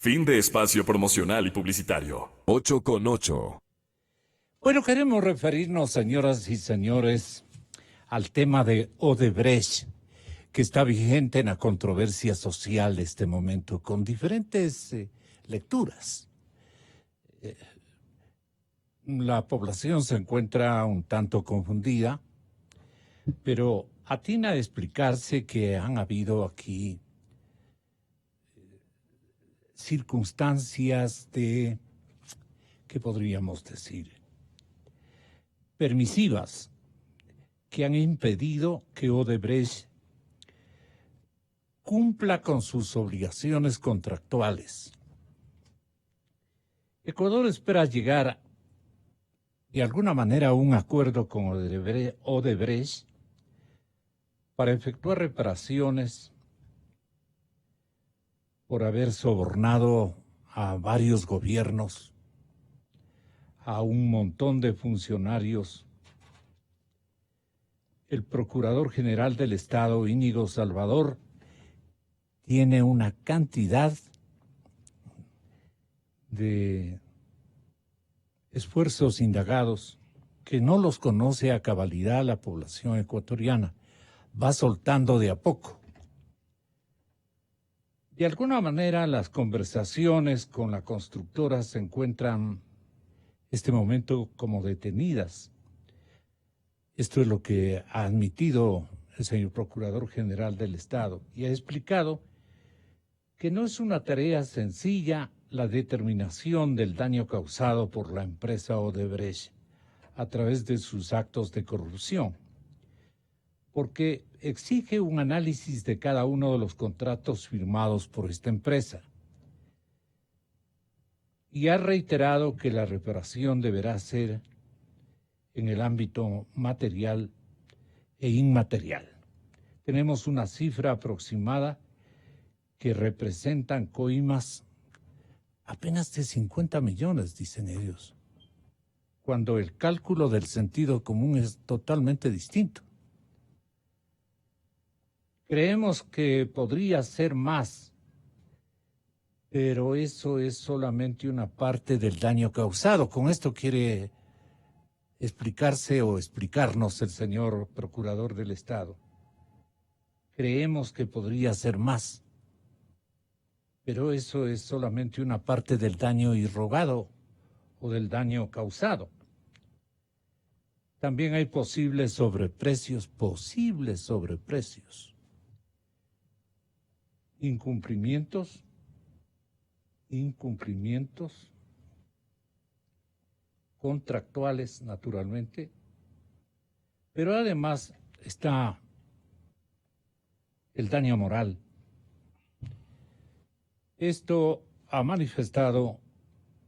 Fin de espacio promocional y publicitario. 8 con 8. Bueno, queremos referirnos, señoras y señores, al tema de Odebrecht, que está vigente en la controversia social de este momento, con diferentes lecturas. La población se encuentra un tanto confundida, pero atina a explicarse que han habido aquí circunstancias de, ¿qué podríamos decir?, permisivas, que han impedido que Odebrecht cumpla con sus obligaciones contractuales. Ecuador espera llegar de alguna manera a un acuerdo con Odebrecht para efectuar reparaciones por haber sobornado a varios gobiernos, a un montón de funcionarios. El Procurador General del Estado, Íñigo Salvador, tiene una cantidad de esfuerzos indagados que no los conoce a cabalidad la población ecuatoriana. Va soltando de a poco. De alguna manera, las conversaciones con la constructora se encuentran este momento como detenidas. Esto es lo que ha admitido el señor Procurador General del Estado y ha explicado que no es una tarea sencilla la determinación del daño causado por la empresa Odebrecht a través de sus actos de corrupción, porque exige un análisis de cada uno de los contratos firmados por esta empresa. Y ha reiterado que la reparación deberá ser en el ámbito material e inmaterial. Tenemos una cifra aproximada que representan coimas apenas de 50 millones, dicen ellos, cuando el cálculo del sentido común es totalmente distinto. Creemos que podría ser más, pero eso es solamente una parte del daño causado. Con esto quiere explicarse o explicarnos el señor Procurador del Estado. Creemos que podría ser más, pero eso es solamente una parte del daño irrogado o del daño causado. También hay posibles sobreprecios, incumplimientos contractuales, naturalmente, pero además está el daño moral. Esto ha manifestado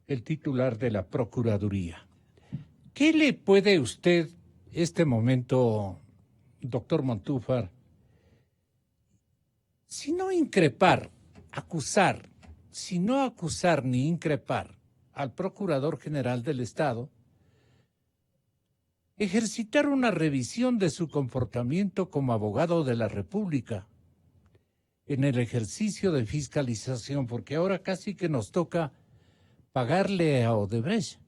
el titular de la Procuraduría. ¿Qué le puede usted, este momento, doctor Montúfar, si no increpar, acusar, si no acusar ni increpar al Procurador General del Estado, ejercitar una revisión de su comportamiento como abogado de la República en el ejercicio de fiscalización, porque ahora casi que nos toca pagarle a Odebrecht?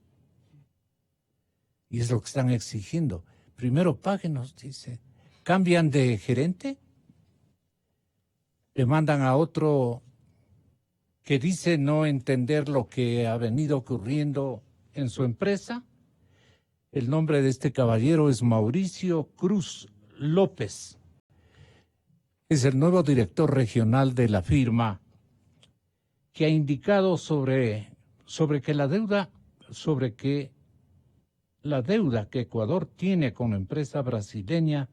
Y es lo que están exigiendo. Primero páguenos, dice. Cambian de gerente, le mandan a otro que dice no entender lo que ha venido ocurriendo en su empresa. El nombre de este caballero es Mauricio Cruz López. Es el nuevo director regional de la firma, que ha indicado sobre que la deuda que Ecuador tiene con la empresa brasileña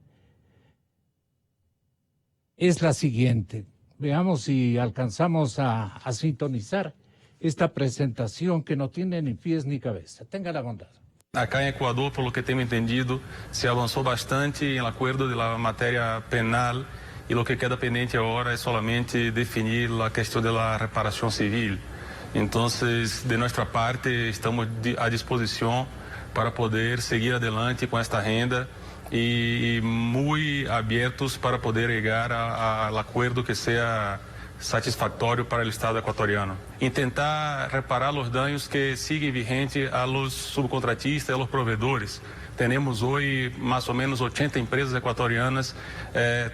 es la siguiente. Veamos si alcanzamos a sintonizar esta presentación que no tiene ni pies ni cabeza. Tenga la bondad. Acá en Ecuador, por lo que tengo entendido, se avanzó bastante en el acuerdo de la materia penal y lo que queda pendiente ahora es solamente definir la cuestión de la reparación civil. Entonces, de nuestra parte, estamos a disposición para poder seguir adelante con esta agenda y muy abiertos para poder llegar al acuerdo que sea satisfatório para o Estado equatoriano. Em tentar reparar os danos que siguen vigentes a los subcontratistas e a los provedores. Temos hoje mais ou menos 80 empresas equatorianas,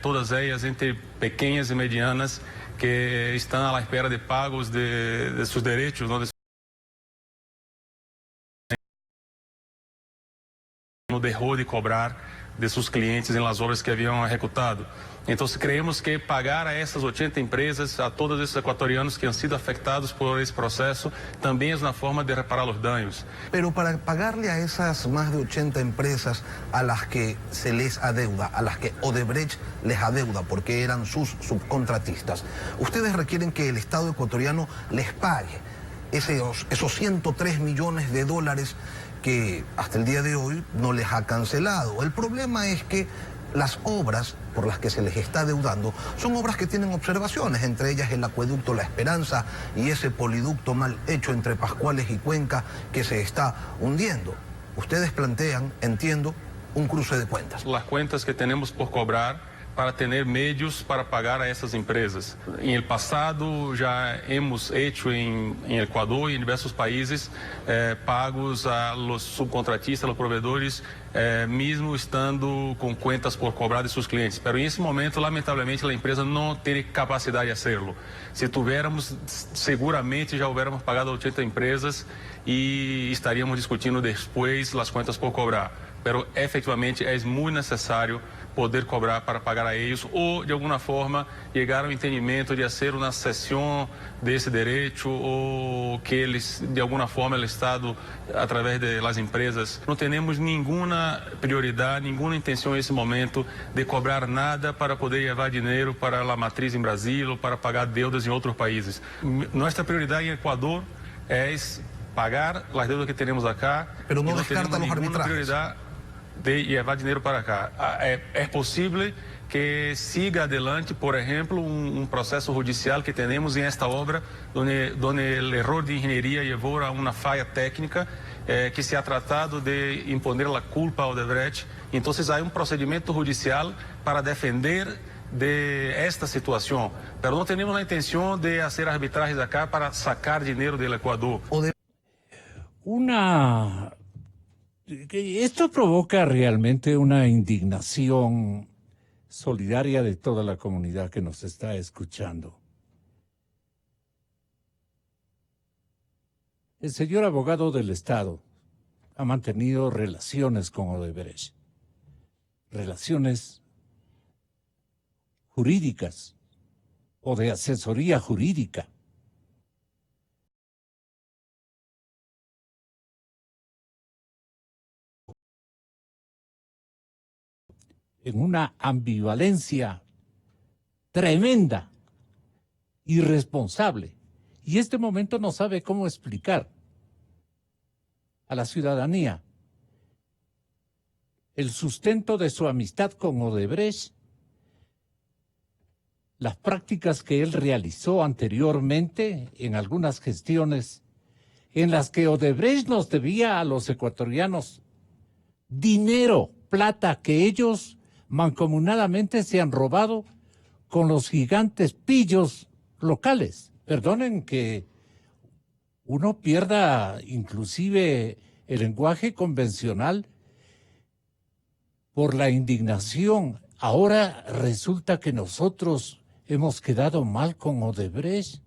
todas elas entre pequenas e medianas, que estão à espera de pagos de seus direitos, não, no derrou de cobrar de seus clientes em las obras que haviam executado. Então, creemos que pagar a essas 80 empresas, a todos esses equatorianos que han sido afectados por esse processo, também é uma forma de reparar os danos. Pero para pagarle a esas más de 80 empresas a las que se les adeuda, a las que Odebrecht les adeuda porque eran sus subcontratistas, ustedes requieren que el Estado ecuatoriano les pague esos 103 millones de dólares que hasta el día de hoy no les ha cancelado. El problema es que las obras por las que se les está adeudando son obras que tienen observaciones, entre ellas el acueducto La Esperanza y ese poliducto mal hecho entre Pascuales y Cuenca que se está hundiendo. Ustedes plantean, entiendo, un cruce de cuentas. Las cuentas que tenemos por cobrar para ter meios para pagar a essas empresas. Em el passado já hemos hecho em Equador e em diversos países pagos a los subcontratistas, a los provedores, mesmo estando com contas por cobrar de seus clientes. Pero em esse momento, lamentavelmente, a empresa não tem capacidade de hacerlo. Se tivéssemos, seguramente já hubiéramos pagado a 80 empresas e estaríamos discutindo depois as contas por cobrar. Pero efetivamente é muito necessário poder cobrar para pagar a eles ou, de alguma forma, chegar ao entendimento de fazer uma cessão desse direito ou que eles, de alguma forma, o Estado, através das empresas, não temos nenhuma prioridade, nenhuma intenção nesse momento de cobrar nada para poder levar dinheiro para a matriz em Brasil ou para pagar deudas em outros países. Nossa prioridade em Equador é pagar as deudas que temos acá. Pero não descarta os arbitrajes. De levar dinheiro para cá. É possível que siga adelante, por exemplo, processo judicial que temos em esta obra, onde o erro de engenharia levou a uma falha técnica que se ha tratado de imponer a culpa ao Odebrecht. Então, há procedimento judicial para defender de esta situação, mas não temos a intenção de fazer arbitragens acá para sacar dinheiro do Equador. Esto provoca realmente una indignación solidaria de toda la comunidad que nos está escuchando. El señor abogado del Estado ha mantenido relaciones con Odebrecht, relaciones jurídicas o de asesoría jurídica. En una ambivalencia tremenda, irresponsable. Y este momento no sabe cómo explicar a la ciudadanía el sustento de su amistad con Odebrecht, las prácticas que él realizó anteriormente en algunas gestiones en las que Odebrecht nos debía a los ecuatorianos dinero, plata que ellos mancomunadamente se han robado con los gigantes pillos locales. Perdonen que uno pierda inclusive el lenguaje convencional por la indignación. Ahora resulta que nosotros hemos quedado mal con Odebrecht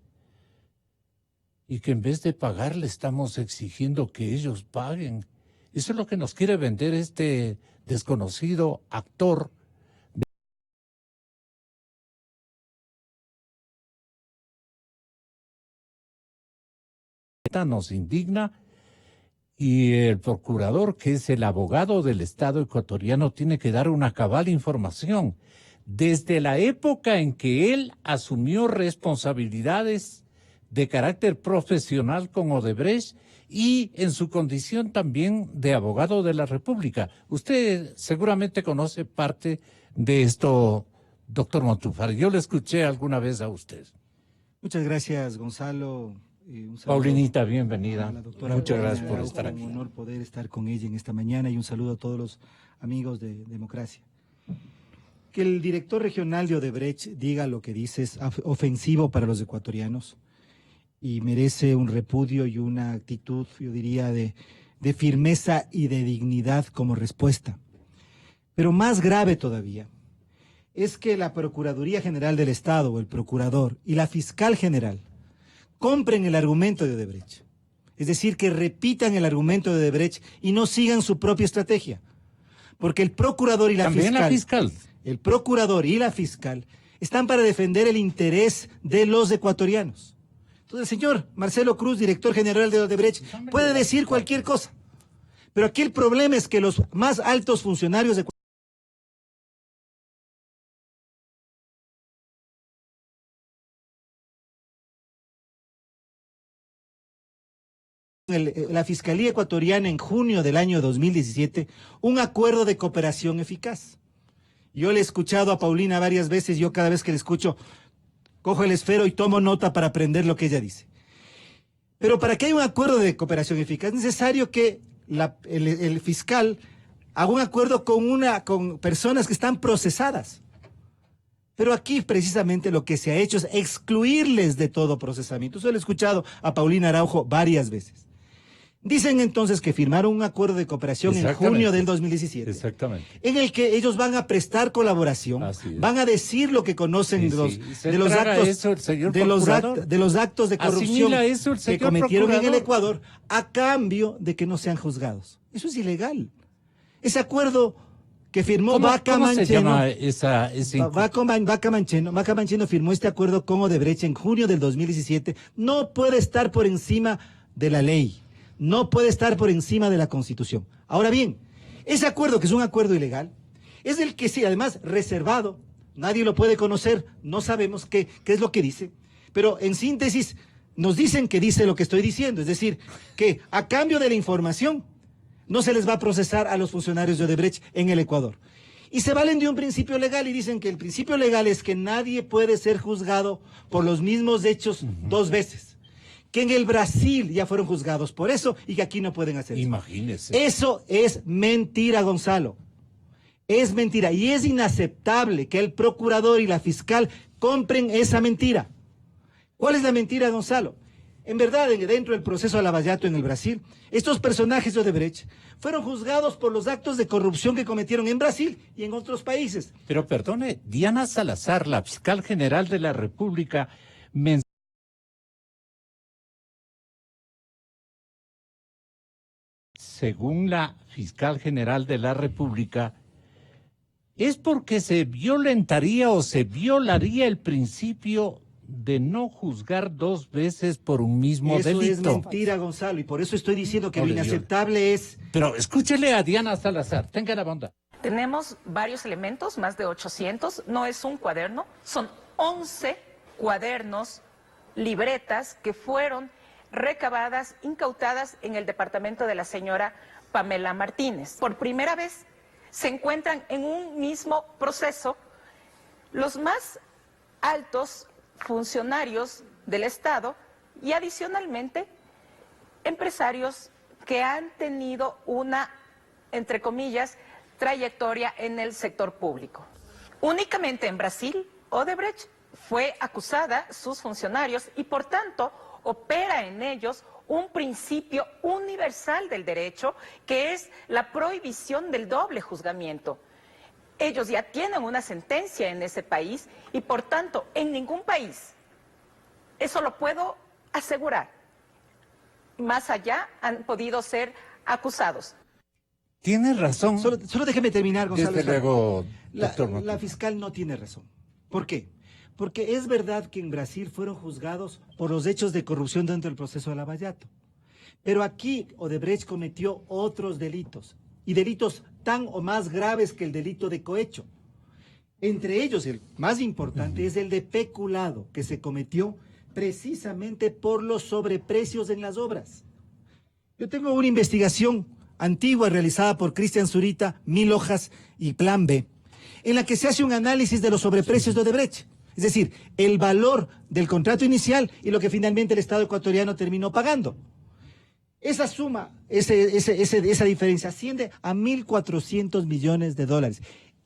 y que en vez de pagar le estamos exigiendo que ellos paguen. Eso es lo que nos quiere vender este desconocido actor. Nos indigna y el procurador, que es el abogado del Estado ecuatoriano, tiene que dar una cabal información. Desde la época en que él asumió responsabilidades de carácter profesional con Odebrecht y en su condición también de abogado de la República. Usted seguramente conoce parte de esto, doctor Montúfar. Yo le escuché alguna vez a usted. Muchas gracias, Gonzalo. Paulinita, bienvenida. Muchas gracias por estar aquí. Es un honor poder estar con ella en esta mañana y un saludo a todos los amigos de Democracia. Que el director regional de Odebrecht diga lo que dice es ofensivo para los ecuatorianos y merece un repudio y una actitud, yo diría, de firmeza y de dignidad como respuesta. Pero más grave todavía es que la Procuraduría General del Estado, o el procurador, y la fiscal general compren el argumento de Odebrecht. Es decir, que repitan el argumento de Odebrecht y no sigan su propia estrategia. Porque el procurador y la También fiscal... la fiscal. El procurador y la fiscal están para defender el interés de los ecuatorianos. Entonces, el señor Marcelo Cruz, director general de Odebrecht, puede decir cualquier cosa. Pero aquí el problema es que los más altos funcionarios de la Fiscalía Ecuatoriana en junio del año 2017 un acuerdo de cooperación eficaz. Yo le he escuchado a Paulina varias veces, yo cada vez que le escucho, cojo el esfero y tomo nota para aprender lo que ella dice. Pero para que haya un acuerdo de cooperación eficaz es necesario que el fiscal haga un acuerdo con personas que están procesadas. Pero aquí precisamente lo que se ha hecho es excluirles de todo procesamiento. Eso lo he escuchado a Paulina Araujo varias veces. Dicen entonces que firmaron un acuerdo de cooperación en junio del 2017. Exactamente. En el que ellos van a prestar colaboración, van a decir lo que conocen de los actos de corrupción que cometieron en el Ecuador a cambio de que no sean juzgados. Eso es ilegal. Ese acuerdo que firmó Vaca Mancheno, Vaca Mancheno firmó este acuerdo con Odebrecht en junio del 2017, no puede estar por encima de la ley. No puede estar por encima de la Constitución. Ahora bien, ese acuerdo, que es un acuerdo ilegal, es el que sí, además, reservado, nadie lo puede conocer, no sabemos qué es lo que dice, pero en síntesis, nos dicen que dice lo que estoy diciendo, es decir, que a cambio de la información, no se les va a procesar a los funcionarios de Odebrecht en el Ecuador. Y se valen de un principio legal y dicen que el principio legal es que nadie puede ser juzgado por los mismos hechos dos veces. Que en el Brasil ya fueron juzgados por eso y que aquí no pueden hacer eso. Imagínese. Eso es mentira, Gonzalo. Es mentira y es inaceptable que el procurador y la fiscal compren esa mentira. ¿Cuál es la mentira, Gonzalo? En verdad, dentro del proceso de Lavallato en el Brasil, estos personajes de Odebrecht fueron juzgados por los actos de corrupción que cometieron en Brasil y en otros países. Pero perdone, Diana Salazar, la fiscal general de la República, según la fiscal general de la República, es porque se violentaría o se violaría el principio de no juzgar dos veces por un mismo delito. Eso es mentira, Gonzalo, y por eso estoy diciendo que lo inaceptable es... Pero escúchele a Diana Salazar, tenga la bondad. Tenemos varios elementos, más de 800, no es un cuaderno, son 11 cuadernos, libretas que fueron recabadas, incautadas en el departamento de la señora Pamela Martínez. Por primera vez se encuentran en un mismo proceso los más altos funcionarios del Estado y adicionalmente empresarios que han tenido una, entre comillas, trayectoria en el sector público. Únicamente en Brasil, Odebrecht fue acusada, sus funcionarios, y por tanto opera en ellos un principio universal del derecho, que es la prohibición del doble juzgamiento. Ellos ya tienen una sentencia en ese país y por tanto en ningún país, eso lo puedo asegurar, más allá han podido ser acusados. Tiene razón. Solo déjeme terminar, Gonzalo. Desde luego, doctor. La fiscal no tiene razón. ¿Por qué? Porque es verdad que en Brasil fueron juzgados por los hechos de corrupción dentro del proceso de Lavallato. Pero aquí Odebrecht cometió otros delitos, y delitos tan o más graves que el delito de cohecho. Entre ellos, el más importante es el de peculado, que se cometió precisamente por los sobreprecios en las obras. Yo tengo una investigación antigua realizada por Cristian Zurita, 1000 hojas y Plan B, en la que se hace un análisis de los sobreprecios de Odebrecht. Es decir, el valor del contrato inicial y lo que finalmente el Estado ecuatoriano terminó pagando. Esa suma, esa diferencia asciende a $1.400 millones.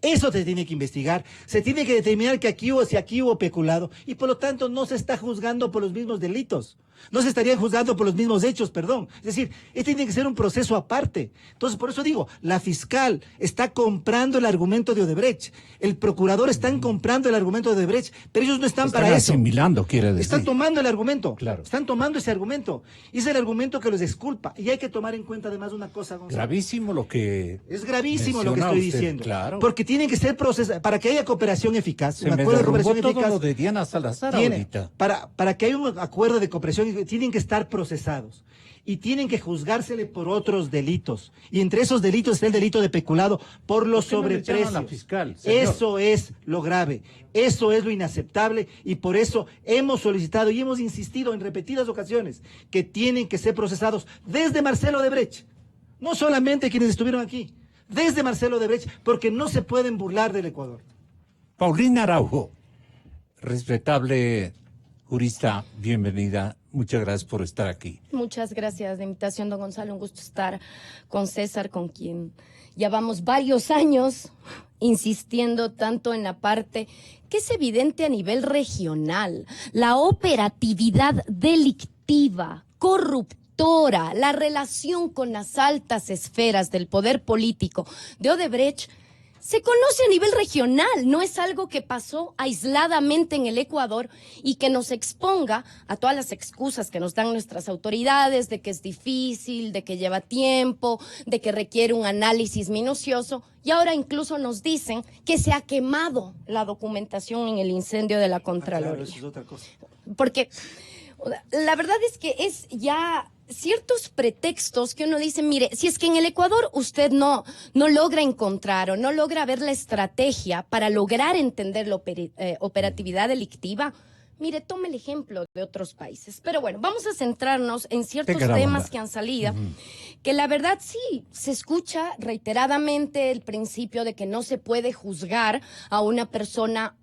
Eso se tiene que investigar, se tiene que determinar que si aquí hubo peculado, y por lo tanto no se está juzgando por los mismos delitos, no se estarían juzgando por los mismos hechos, perdón. Es decir, tiene que ser un proceso aparte. Entonces, por eso digo, la fiscal está comprando el argumento de Odebrecht, el procurador están comprando el argumento de Odebrecht, pero ellos no están para eso. Están asimilando, quiere decir. Están tomando el argumento, Claro. Están tomando ese argumento, y es el argumento que los disculpa. Y hay que tomar en cuenta además una cosa, Gonzalo. Gravísimo lo que... Es gravísimo lo que menciona estoy usted, diciendo. claro. Porque tienen que ser procesados, para que haya cooperación eficaz, Se un me acuerdo de derrumbó cooperación todo eficaz. lo de Diana Salazar Tiene, ahorita. para que haya un acuerdo de cooperación, tienen que estar procesados. Y tienen que juzgársele por otros delitos. Y entre esos delitos está el delito de peculado por los ¿Por qué no le llaman a sobreprecios. la fiscal, señor? Eso es lo grave. Eso es lo inaceptable. Y por eso hemos solicitado y hemos insistido en repetidas ocasiones que tienen que ser procesados desde Marcelo Odebrecht. No solamente quienes estuvieron aquí. Desde Marcelo Odebrecht, porque no se pueden burlar del Ecuador. Paulina Araujo, respetable jurista, bienvenida. Muchas gracias por estar aquí. Muchas gracias de invitación, don Gonzalo. Un gusto estar con César, con quien llevamos varios años insistiendo tanto en la parte que es evidente a nivel regional, la operatividad delictiva, corruptora, la relación con las altas esferas del poder político de Odebrecht se conoce a nivel regional, no es algo que pasó aisladamente en el Ecuador y que nos exponga a todas las excusas que nos dan nuestras autoridades de que es difícil, de que lleva tiempo, de que requiere un análisis minucioso, y ahora incluso nos dicen que se ha quemado la documentación en el incendio de la Contraloría. Claro, eso es otra cosa. Porque la verdad es que es ya ciertos pretextos que uno dice, mire, si es que en el Ecuador usted no logra encontrar o no logra ver la estrategia para lograr entender la operatividad delictiva, mire, tome el ejemplo de otros países. Pero bueno, vamos a centrarnos en ciertos temas que han salido, que la verdad sí, se escucha reiteradamente el principio de que no se puede juzgar a una persona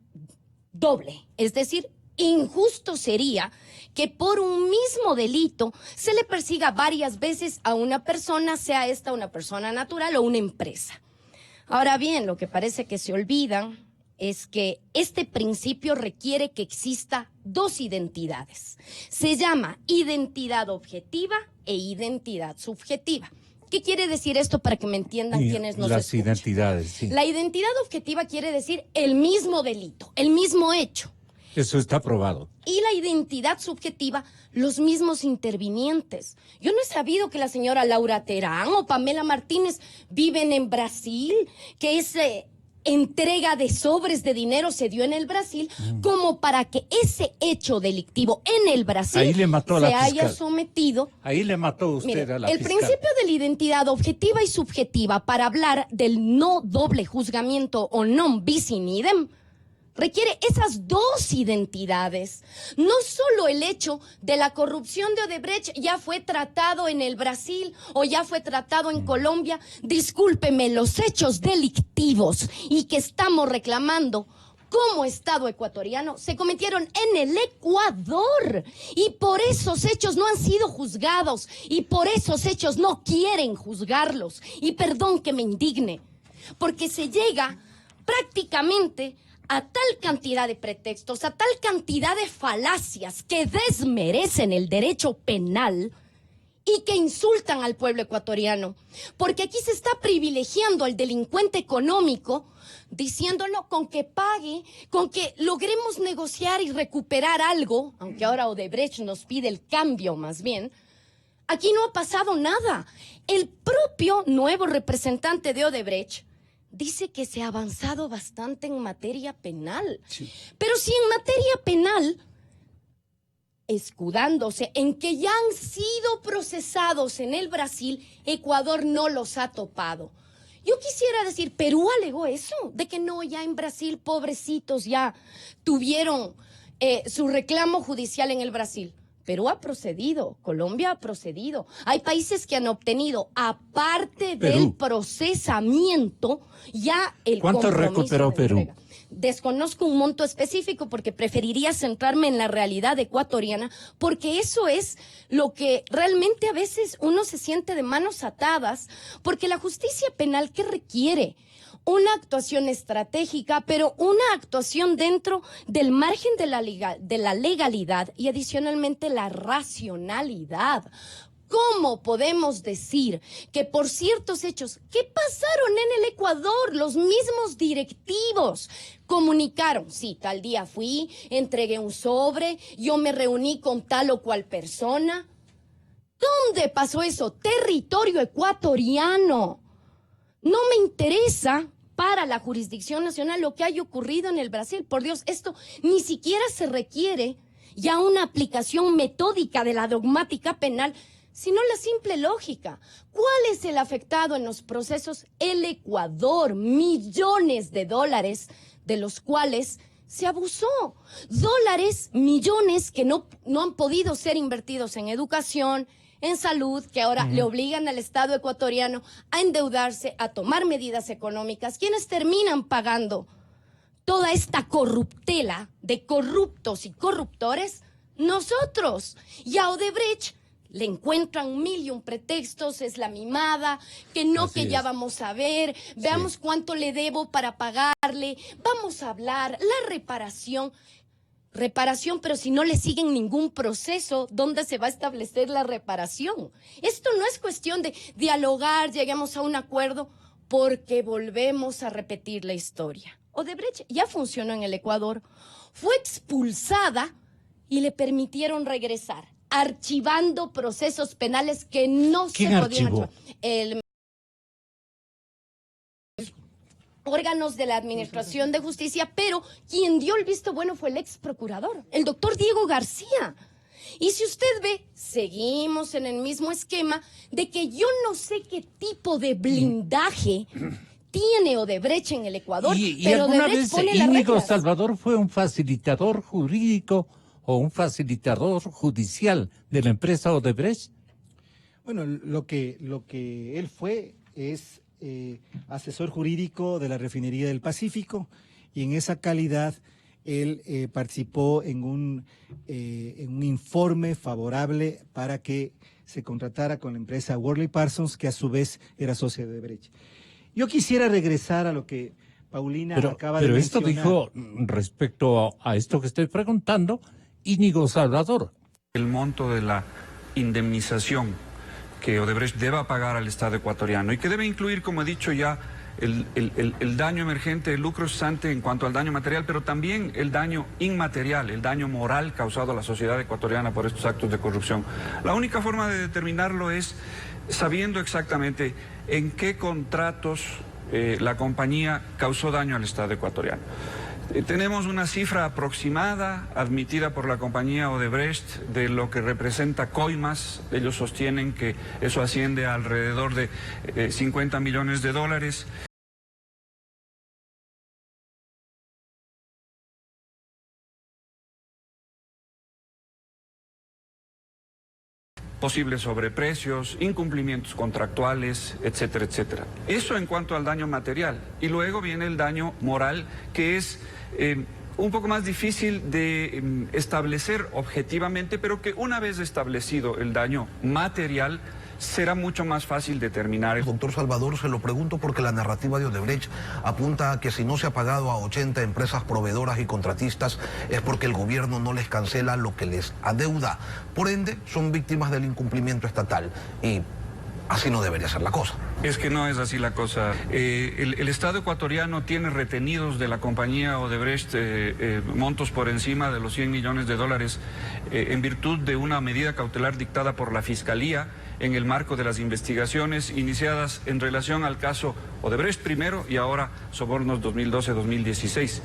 doble, es decir, injusto sería que por un mismo delito se le persiga varias veces a una persona, sea esta una persona natural o una empresa. Ahora bien, lo que parece que se olvidan es que este principio requiere que exista dos identidades. Se llama identidad objetiva e identidad subjetiva. ¿Qué quiere decir esto para que me entiendan quienes nos Las escuchan? identidades, sí. La identidad objetiva quiere decir el mismo delito, el mismo hecho. Eso está probado. Y la identidad subjetiva, los mismos intervinientes. Yo no he sabido que la señora Laura Terán o Pamela Martínez viven en Brasil, que esa entrega de sobres de dinero se dio en el Brasil, como para que ese hecho delictivo en el Brasil Ahí le mató a la se haya fiscal. sometido. Ahí le mató usted Mire, a la el fiscal. principio de la identidad objetiva y subjetiva para hablar del no doble juzgamiento o non bis in idem requiere esas dos identidades. No solo el hecho de la corrupción de Odebrecht ya fue tratado en el Brasil o ya fue tratado en Colombia. Discúlpeme, los hechos delictivos y que estamos reclamando como Estado ecuatoriano se cometieron en el Ecuador y por esos hechos no han sido juzgados y por esos hechos no quieren juzgarlos. Y perdón que me indigne, porque se llega prácticamente a tal cantidad de pretextos, a tal cantidad de falacias que desmerecen el derecho penal y que insultan al pueblo ecuatoriano. Porque aquí se está privilegiando al delincuente económico, diciéndolo con que pague, con que logremos negociar y recuperar algo, aunque ahora Odebrecht nos pide el cambio más bien. Aquí no ha pasado nada. El propio nuevo representante de Odebrecht dice que se ha avanzado bastante en materia penal. Sí. Pero si en materia penal, escudándose en que ya han sido procesados en el Brasil, Ecuador no los ha topado. Yo quisiera decir, Perú alegó eso, de que no, ya en Brasil, pobrecitos, ya tuvieron su reclamo judicial en el Brasil. Perú ha procedido, Colombia ha procedido. Hay países que han obtenido, aparte del procesamiento, ya el ¿Cuánto recuperó Perú? Entrega. Desconozco un monto específico porque preferiría centrarme en la realidad ecuatoriana, porque eso es lo que realmente a veces uno se siente de manos atadas, porque la justicia penal, ¿qué requiere? una actuación estratégica, pero una actuación dentro del margen de la legalidad y adicionalmente la racionalidad. ¿Cómo podemos decir que por ciertos hechos que pasaron en el Ecuador, los mismos directivos comunicaron, sí, tal día fui, entregué un sobre, yo me reuní con tal o cual persona? ¿Dónde pasó eso? Territorio ecuatoriano. No me interesa para la jurisdicción nacional lo que haya ocurrido en el Brasil. Por Dios, esto ni siquiera se requiere ya una aplicación metódica de la dogmática penal, sino la simple lógica. ¿Cuál es el afectado en los procesos? El Ecuador, millones de dólares de los cuales se abusó. Dólares, millones que no han podido ser invertidos en educación, en salud, que ahora le obligan al Estado ecuatoriano a endeudarse, a tomar medidas económicas. ¿Quiénes terminan pagando toda esta corruptela de corruptos y corruptores? Nosotros. Y a Odebrecht le encuentran mil y un pretextos, es la mimada, que no, Así que ya es. vamos a ver, veamos cuánto le debo para pagarle, vamos a hablar, la reparación, pero si no le siguen ningún proceso, ¿dónde se va a establecer la reparación? Esto no es cuestión de dialogar, lleguemos a un acuerdo, porque volvemos a repetir la historia. Odebrecht ya funcionó en el Ecuador, fue expulsada y le permitieron regresar, archivando procesos penales que no se ¿Quién podían archivó? archivar. Órganos de la Administración de Justicia, pero quien dio el visto bueno fue el ex procurador, el doctor Diego García. Y si usted ve, seguimos en el mismo esquema de que yo no sé qué tipo de blindaje tiene Odebrecht en el Ecuador, ¿Y pero alguna Odebrecht vez pone las Íñigo reglas. Salvador fue un facilitador jurídico o un facilitador judicial de la empresa Odebrecht? Bueno, lo que él fue es asesor jurídico de la Refinería del Pacífico, y en esa calidad él participó en un informe favorable para que se contratara con la empresa Worley Parsons, que a su vez era socia de Odebrecht. Yo quisiera regresar a lo que Paulina acaba de Pero esto mencionar. dijo respecto a esto que estoy preguntando Íñigo Salvador. El monto de la indemnización que Odebrecht deba pagar al Estado ecuatoriano y que debe incluir, como he dicho ya, el daño emergente, el lucro cesante en cuanto al daño material, pero también el daño inmaterial, el daño moral causado a la sociedad ecuatoriana por estos actos de corrupción. La única forma de determinarlo es sabiendo exactamente en qué contratos la compañía causó daño al Estado ecuatoriano. Tenemos una cifra aproximada admitida por la compañía Odebrecht de lo que representa coimas. Ellos sostienen que eso asciende a alrededor de 50 millones de dólares. Posibles sobreprecios, incumplimientos contractuales, etcétera, etcétera. Eso en cuanto al daño material. Y luego viene el daño moral, que es un poco más difícil de establecer objetivamente, pero que una vez establecido el daño material, será mucho más fácil determinar. Doctor Salvador, se lo pregunto porque la narrativa de Odebrecht apunta a que si no se ha pagado a 80 empresas proveedoras y contratistas es porque el gobierno no les cancela lo que les adeuda. Por ende, son víctimas del incumplimiento estatal y así no debería ser la cosa. Es que no es así la cosa. El Estado ecuatoriano tiene retenidos de la compañía Odebrecht montos por encima de los 100 millones de dólares en virtud de una medida cautelar dictada por la Fiscalía en el marco de las investigaciones iniciadas en relación al caso Odebrecht primero y ahora sobornos 2012-2016.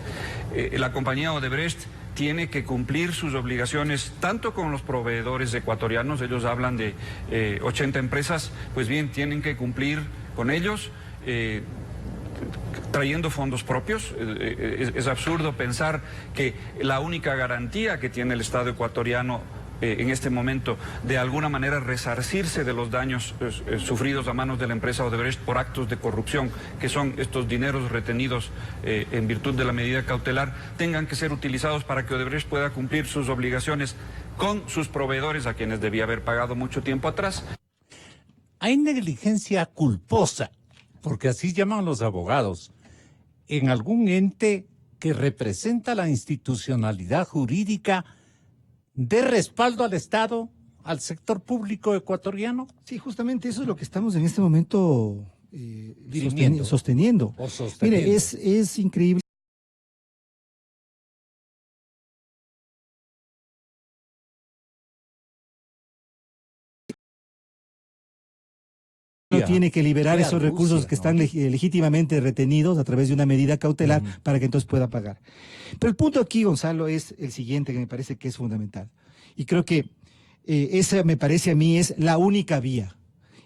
La compañía Odebrecht tiene que cumplir sus obligaciones tanto con los proveedores ecuatorianos, ellos hablan de 80 empresas, pues bien, tienen que cumplir con ellos trayendo fondos propios. Es absurdo pensar que la única garantía que tiene el Estado ecuatoriano en este momento de alguna manera resarcirse de los daños sufridos a manos de la empresa Odebrecht por actos de corrupción, que son estos dineros retenidos en virtud de la medida cautelar, tengan que ser utilizados para que Odebrecht pueda cumplir sus obligaciones con sus proveedores a quienes debía haber pagado mucho tiempo atrás. Hay negligencia culposa, porque así llaman los abogados, en algún ente que representa la institucionalidad jurídica de respaldo al Estado, al sector público ecuatoriano? Sí, justamente eso es lo que estamos en este momento Dirimiendo. sosteniendo. O sosteniendo. Mire, es increíble. No tiene que liberar esos recursos que están legítimamente retenidos a través de una medida cautelar para que entonces pueda pagar. Pero el punto aquí, Gonzalo, es el siguiente que me parece que es fundamental. Y creo que esa me parece a mí es la única vía.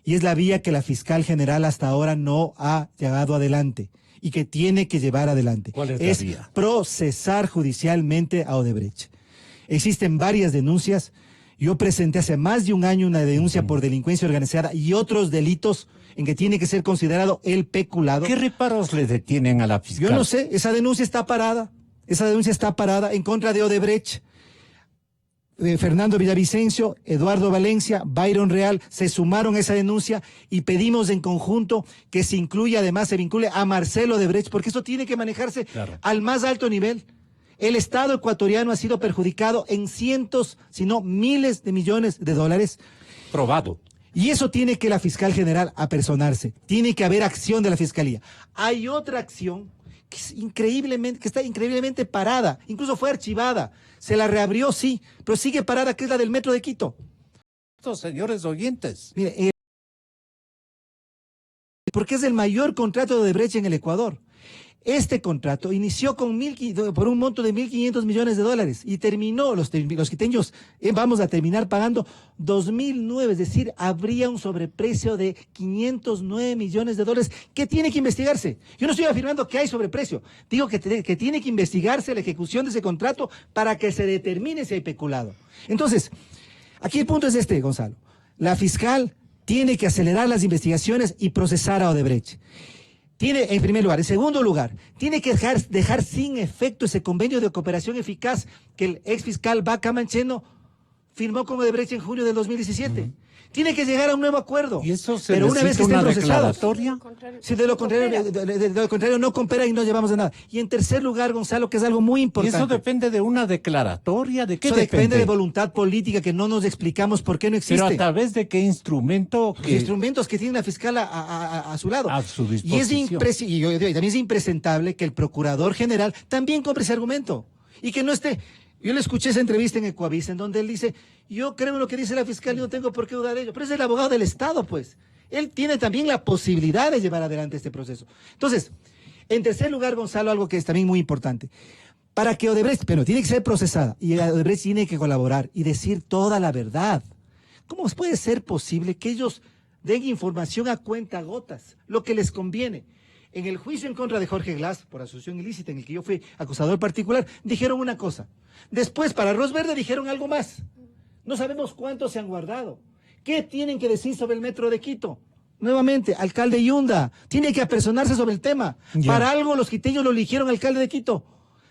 Y es la vía que la fiscal general hasta ahora no ha llevado adelante y que tiene que llevar adelante. ¿Cuál es la vía? Procesar judicialmente a Odebrecht. Existen varias denuncias. Yo presenté hace más de un año una denuncia por delincuencia organizada y otros delitos en que tiene que ser considerado el peculado. ¿Qué reparos le detienen a la fiscal? Yo no sé, esa denuncia está parada. Esa denuncia está parada en contra de Odebrecht. Fernando Villavicencio, Eduardo Valencia, Byron Real se sumaron a esa denuncia y pedimos en conjunto que se incluya, además se vincule a Marcelo Odebrecht, porque eso tiene que manejarse al más alto nivel. El Estado ecuatoriano ha sido perjudicado en cientos, si no miles de millones de dólares. Probado. Y eso tiene que la fiscal general apersonarse. Tiene que haber acción de la fiscalía. Hay otra acción que está increíblemente parada, incluso fue archivada. Se la reabrió, sí, pero sigue parada, que es la del Metro de Quito. Estos señores oyentes. Mire, porque es el mayor contrato de Odebrecht en el Ecuador. Este contrato inició con por un monto de 1.500 millones de dólares y terminó, los quiteños vamos a terminar pagando 2.009, es decir, habría un sobreprecio de 509 millones de dólares que tiene que investigarse. Yo no estoy afirmando que hay sobreprecio, digo que tiene que investigarse la ejecución de ese contrato para que se determine si hay peculado. Entonces, aquí el punto es este, Gonzalo. La fiscal tiene que acelerar las investigaciones y procesar a Odebrecht. Tiene, en primer lugar. En segundo lugar, tiene que dejar sin efecto ese convenio de cooperación eficaz que el ex fiscal Vaca Mancheno firmó con Odebrecht en junio del 2017. Tiene que llegar a un nuevo acuerdo. ¿Y eso se pero una vez que necesita estén una procesados. declaratoria? Si de lo contrario no coopera y no llevamos a nada. Y en tercer lugar, Gonzalo, que es algo muy ¿Y importante. eso depende de una declaratoria? ¿De qué Eso depende de voluntad política que no nos explicamos por qué no existe. Pero a través de qué instrumento. Los instrumentos que tiene la fiscal a su lado. A su disposición. Y también es impresentable que el procurador general también compre ese argumento. Y que no esté. Yo le escuché esa entrevista en Ecuavisa en donde él dice, yo creo en lo que dice la fiscal y no tengo por qué dudar de ello. Pero es el abogado del Estado, pues. Él tiene también la posibilidad de llevar adelante este proceso. Entonces, en tercer lugar, Gonzalo, algo que es también muy importante. Para que Odebrecht, pero tiene que ser procesada y Odebrecht tiene que colaborar y decir toda la verdad. ¿Cómo puede ser posible que ellos den información a cuentagotas, lo que les conviene? En el juicio en contra de Jorge Glass, por asociación ilícita, en el que yo fui acusador particular, dijeron una cosa. Después, para Arroz Verde, dijeron algo más. No sabemos cuántos se han guardado. ¿Qué tienen que decir sobre el Metro de Quito? Nuevamente, alcalde Yunda, tiene que apersonarse sobre el tema. Para algo los quiteños lo eligieron alcalde de Quito.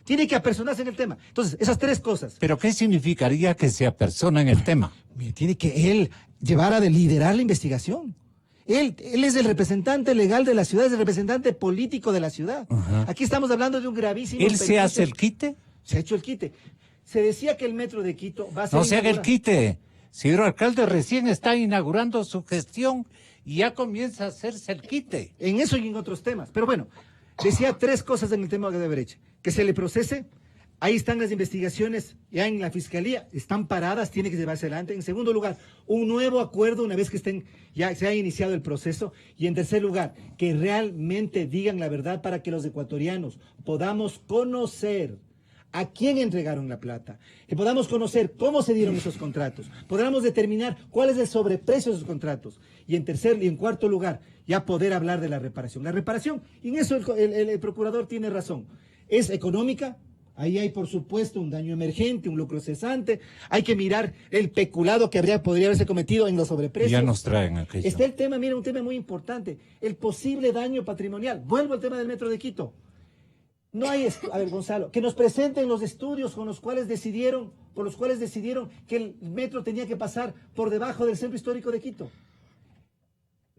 Tiene que apersonarse en el tema. Entonces, esas tres cosas. ¿Pero qué significaría que se apersona en el tema? Tiene que él llevar a liderar la investigación. Él es el representante legal de la ciudad, es el representante político de la ciudad. Aquí estamos hablando de un gravísimo... ¿Él se hace el quite? Se ha hecho el quite. Se decía que el Metro de Quito va a ser... No se haga el quite. Señor alcalde, recién está inaugurando su gestión y ya comienza a hacerse el quite. En eso y en otros temas. Pero bueno, decía tres cosas en el tema de Odebrecht. Que se le procese. Ahí están las investigaciones ya en la fiscalía, están paradas, tiene que llevarse adelante. En segundo lugar, un nuevo acuerdo una vez que ya se haya iniciado el proceso. Y en tercer lugar, que realmente digan la verdad para que los ecuatorianos podamos conocer a quién entregaron la plata, que podamos conocer cómo se dieron esos contratos, podamos determinar cuál es el sobreprecio de esos contratos. Y en cuarto lugar, ya poder hablar de la reparación. La reparación, y en eso el procurador tiene razón, es económica. Ahí hay, por supuesto, un daño emergente, un lucro cesante. Hay que mirar el peculado que podría haberse cometido en los sobreprecios. Ya nos traen aquello. Está el tema, mira, un tema muy importante, el posible daño patrimonial. Vuelvo al tema del Metro de Quito. No hay, a ver, Gonzalo, que nos presenten los estudios por los cuales decidieron que el metro tenía que pasar por debajo del centro histórico de Quito.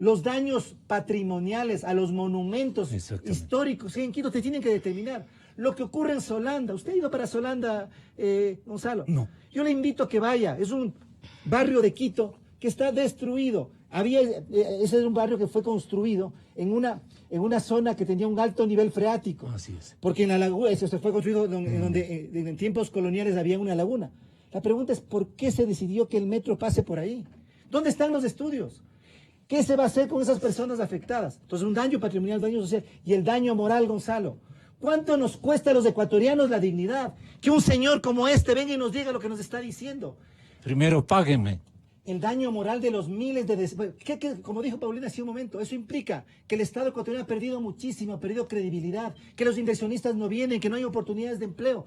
Los daños patrimoniales a los monumentos Exactamente. históricos en Quito te tienen que determinar. Lo que ocurre en Solanda, ¿usted ha ido para Solanda, Gonzalo? No. Yo le invito a que vaya, es un barrio de Quito que está destruido. Ese es un barrio que fue construido en una zona que tenía un alto nivel freático. Así es. Porque en la laguna, eso se fue construido en tiempos coloniales había una laguna. La pregunta es, ¿por qué se decidió que el metro pase por ahí? ¿Dónde están los estudios? ¿Qué se va a hacer con esas personas afectadas? Entonces, un daño patrimonial, daño social y el daño moral, Gonzalo. ¿Cuánto nos cuesta a los ecuatorianos la dignidad? Que un señor como este venga y nos diga lo que nos está diciendo. Primero páguenme. El daño moral de los miles de... como dijo Paulina hace un momento, eso implica que el Estado ecuatoriano ha perdido muchísimo, ha perdido credibilidad, que los inversionistas no vienen, que no hay oportunidades de empleo,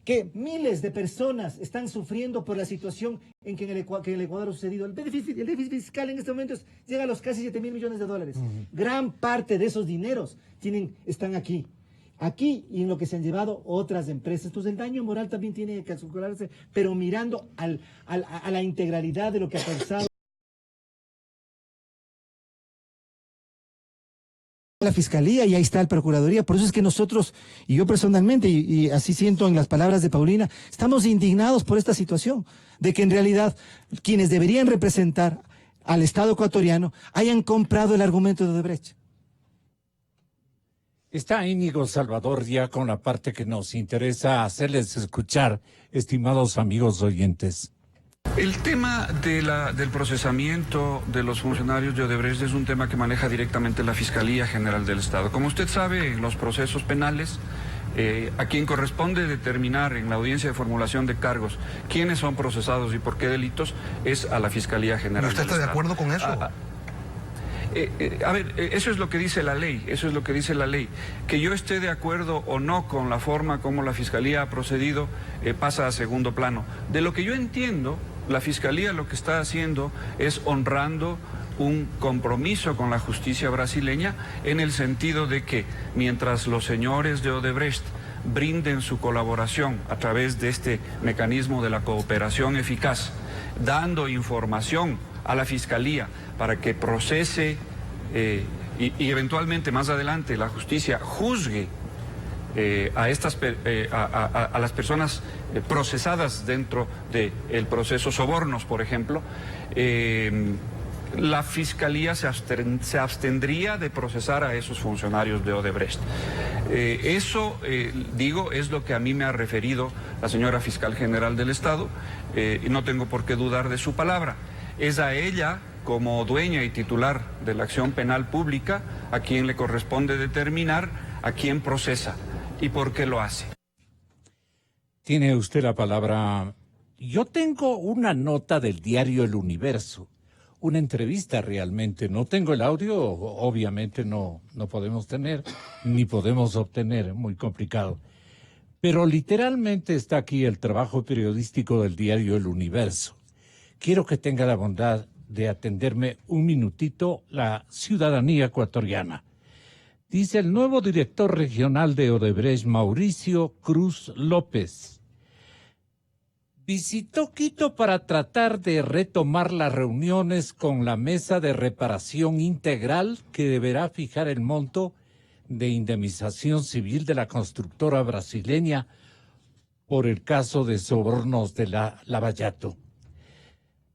que miles de personas están sufriendo por la situación en que en el Ecuador ha sucedido. El déficit fiscal en este momento llega a los casi 7.000 millones de dólares. Gran parte de esos dineros están aquí. Aquí y en lo que se han llevado otras empresas. Entonces el daño moral también tiene que calcularse, pero mirando a la integralidad de lo que ha causado la Fiscalía y ahí está la Procuraduría. Por eso es que nosotros, y yo personalmente, y así siento en las palabras de Paulina, estamos indignados por esta situación, de que en realidad quienes deberían representar al Estado ecuatoriano hayan comprado el argumento de Odebrecht. Está Íñigo Salvador ya con la parte que nos interesa hacerles escuchar, estimados amigos oyentes. El tema del procesamiento de los funcionarios de Odebrecht es un tema que maneja directamente la Fiscalía General del Estado. Como usted sabe, en los procesos penales, a quien corresponde determinar en la audiencia de formulación de cargos quiénes son procesados y por qué delitos es a la Fiscalía General ¿Usted del está de Estado. acuerdo con eso? Eso es lo que dice la ley, Que yo esté de acuerdo o no con la forma como la Fiscalía ha procedido pasa a segundo plano. De lo que yo entiendo, la Fiscalía lo que está haciendo es honrando un compromiso con la justicia brasileña en el sentido de que mientras los señores de Odebrecht brinden su colaboración a través de este mecanismo de la cooperación eficaz, dando información a la Fiscalía para que procese y eventualmente más adelante la justicia juzgue a las personas procesadas dentro del proceso sobornos, por ejemplo, la Fiscalía se abstendría de procesar a esos funcionarios de Odebrecht. Eso, es lo que a mí me ha referido la señora Fiscal General del Estado, y no tengo por qué dudar de su palabra. Es a ella, como dueña y titular de la acción penal pública, a quien le corresponde determinar a quién procesa y por qué lo hace. Tiene usted la palabra. Yo tengo una nota del diario El Universo, una entrevista realmente. No tengo el audio, obviamente no podemos tener, ni podemos obtener, muy complicado. Pero literalmente está aquí el trabajo periodístico del diario El Universo. Quiero que tenga la bondad de atenderme un minutito la ciudadanía ecuatoriana. Dice el nuevo director regional de Odebrecht, Mauricio Cruz López. Visitó Quito para tratar de retomar las reuniones con la mesa de reparación integral que deberá fijar el monto de indemnización civil de la constructora brasileña por el caso de sobornos de la Lavallato.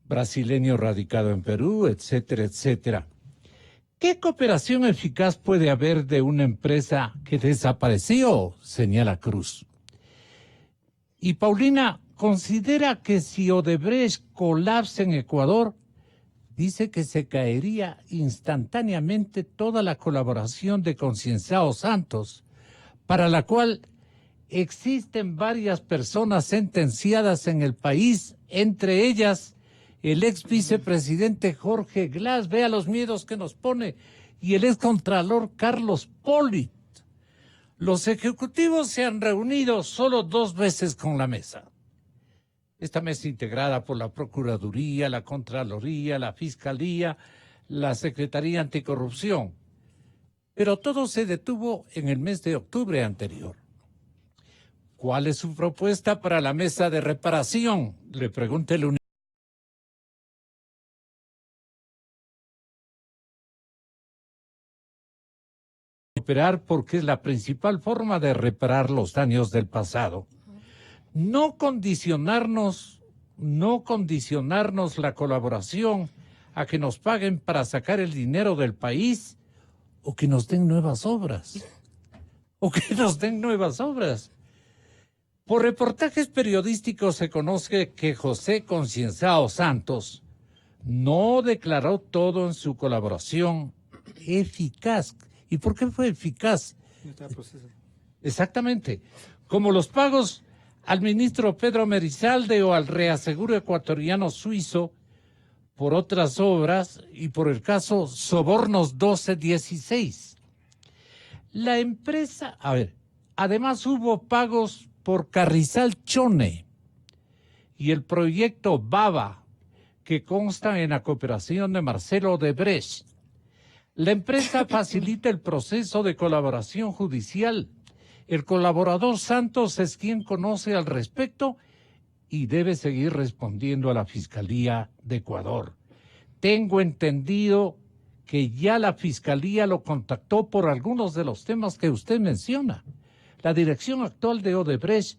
Brasileño radicado en Perú, etcétera, etcétera. ¿Qué cooperación eficaz puede haber de una empresa que desapareció? Señala Cruz. Y Paulina considera que si Odebrecht colapsa en Ecuador, dice que se caería instantáneamente toda la colaboración de Concienzao Santos, para la cual existen varias personas sentenciadas en el país, entre ellas el ex vicepresidente Jorge Glass, vea los miedos que nos pone, y el ex contralor Carlos Polit. Los ejecutivos se han reunido solo 2 veces con la mesa. Esta mesa integrada por la Procuraduría, la Contraloría, la Fiscalía, la Secretaría Anticorrupción. Pero todo se detuvo en el mes de octubre anterior. ¿Cuál es su propuesta para la mesa de reparación? Le pregunta el cooperar porque es la principal forma de reparar los daños del pasado. No condicionarnos la colaboración a que nos paguen para sacar el dinero del país o que nos den nuevas obras. Por reportajes periodísticos se conoce que José Concienzao Santos no declaró todo en su colaboración eficaz. ¿Y por qué fue eficaz? Exactamente. Como los pagos al ministro Pedro Merizalde o al reaseguro ecuatoriano suizo por otras obras y por el caso Sobornos 1216. La empresa, además hubo pagos por Carrizal Chone y el proyecto Baba, que constan en la cooperación de Marcelo Odebrecht. La empresa facilita el proceso de colaboración judicial. El colaborador Santos es quien conoce al respecto y debe seguir respondiendo a la Fiscalía de Ecuador. Tengo entendido que ya la Fiscalía lo contactó por algunos de los temas que usted menciona. La dirección actual de Odebrecht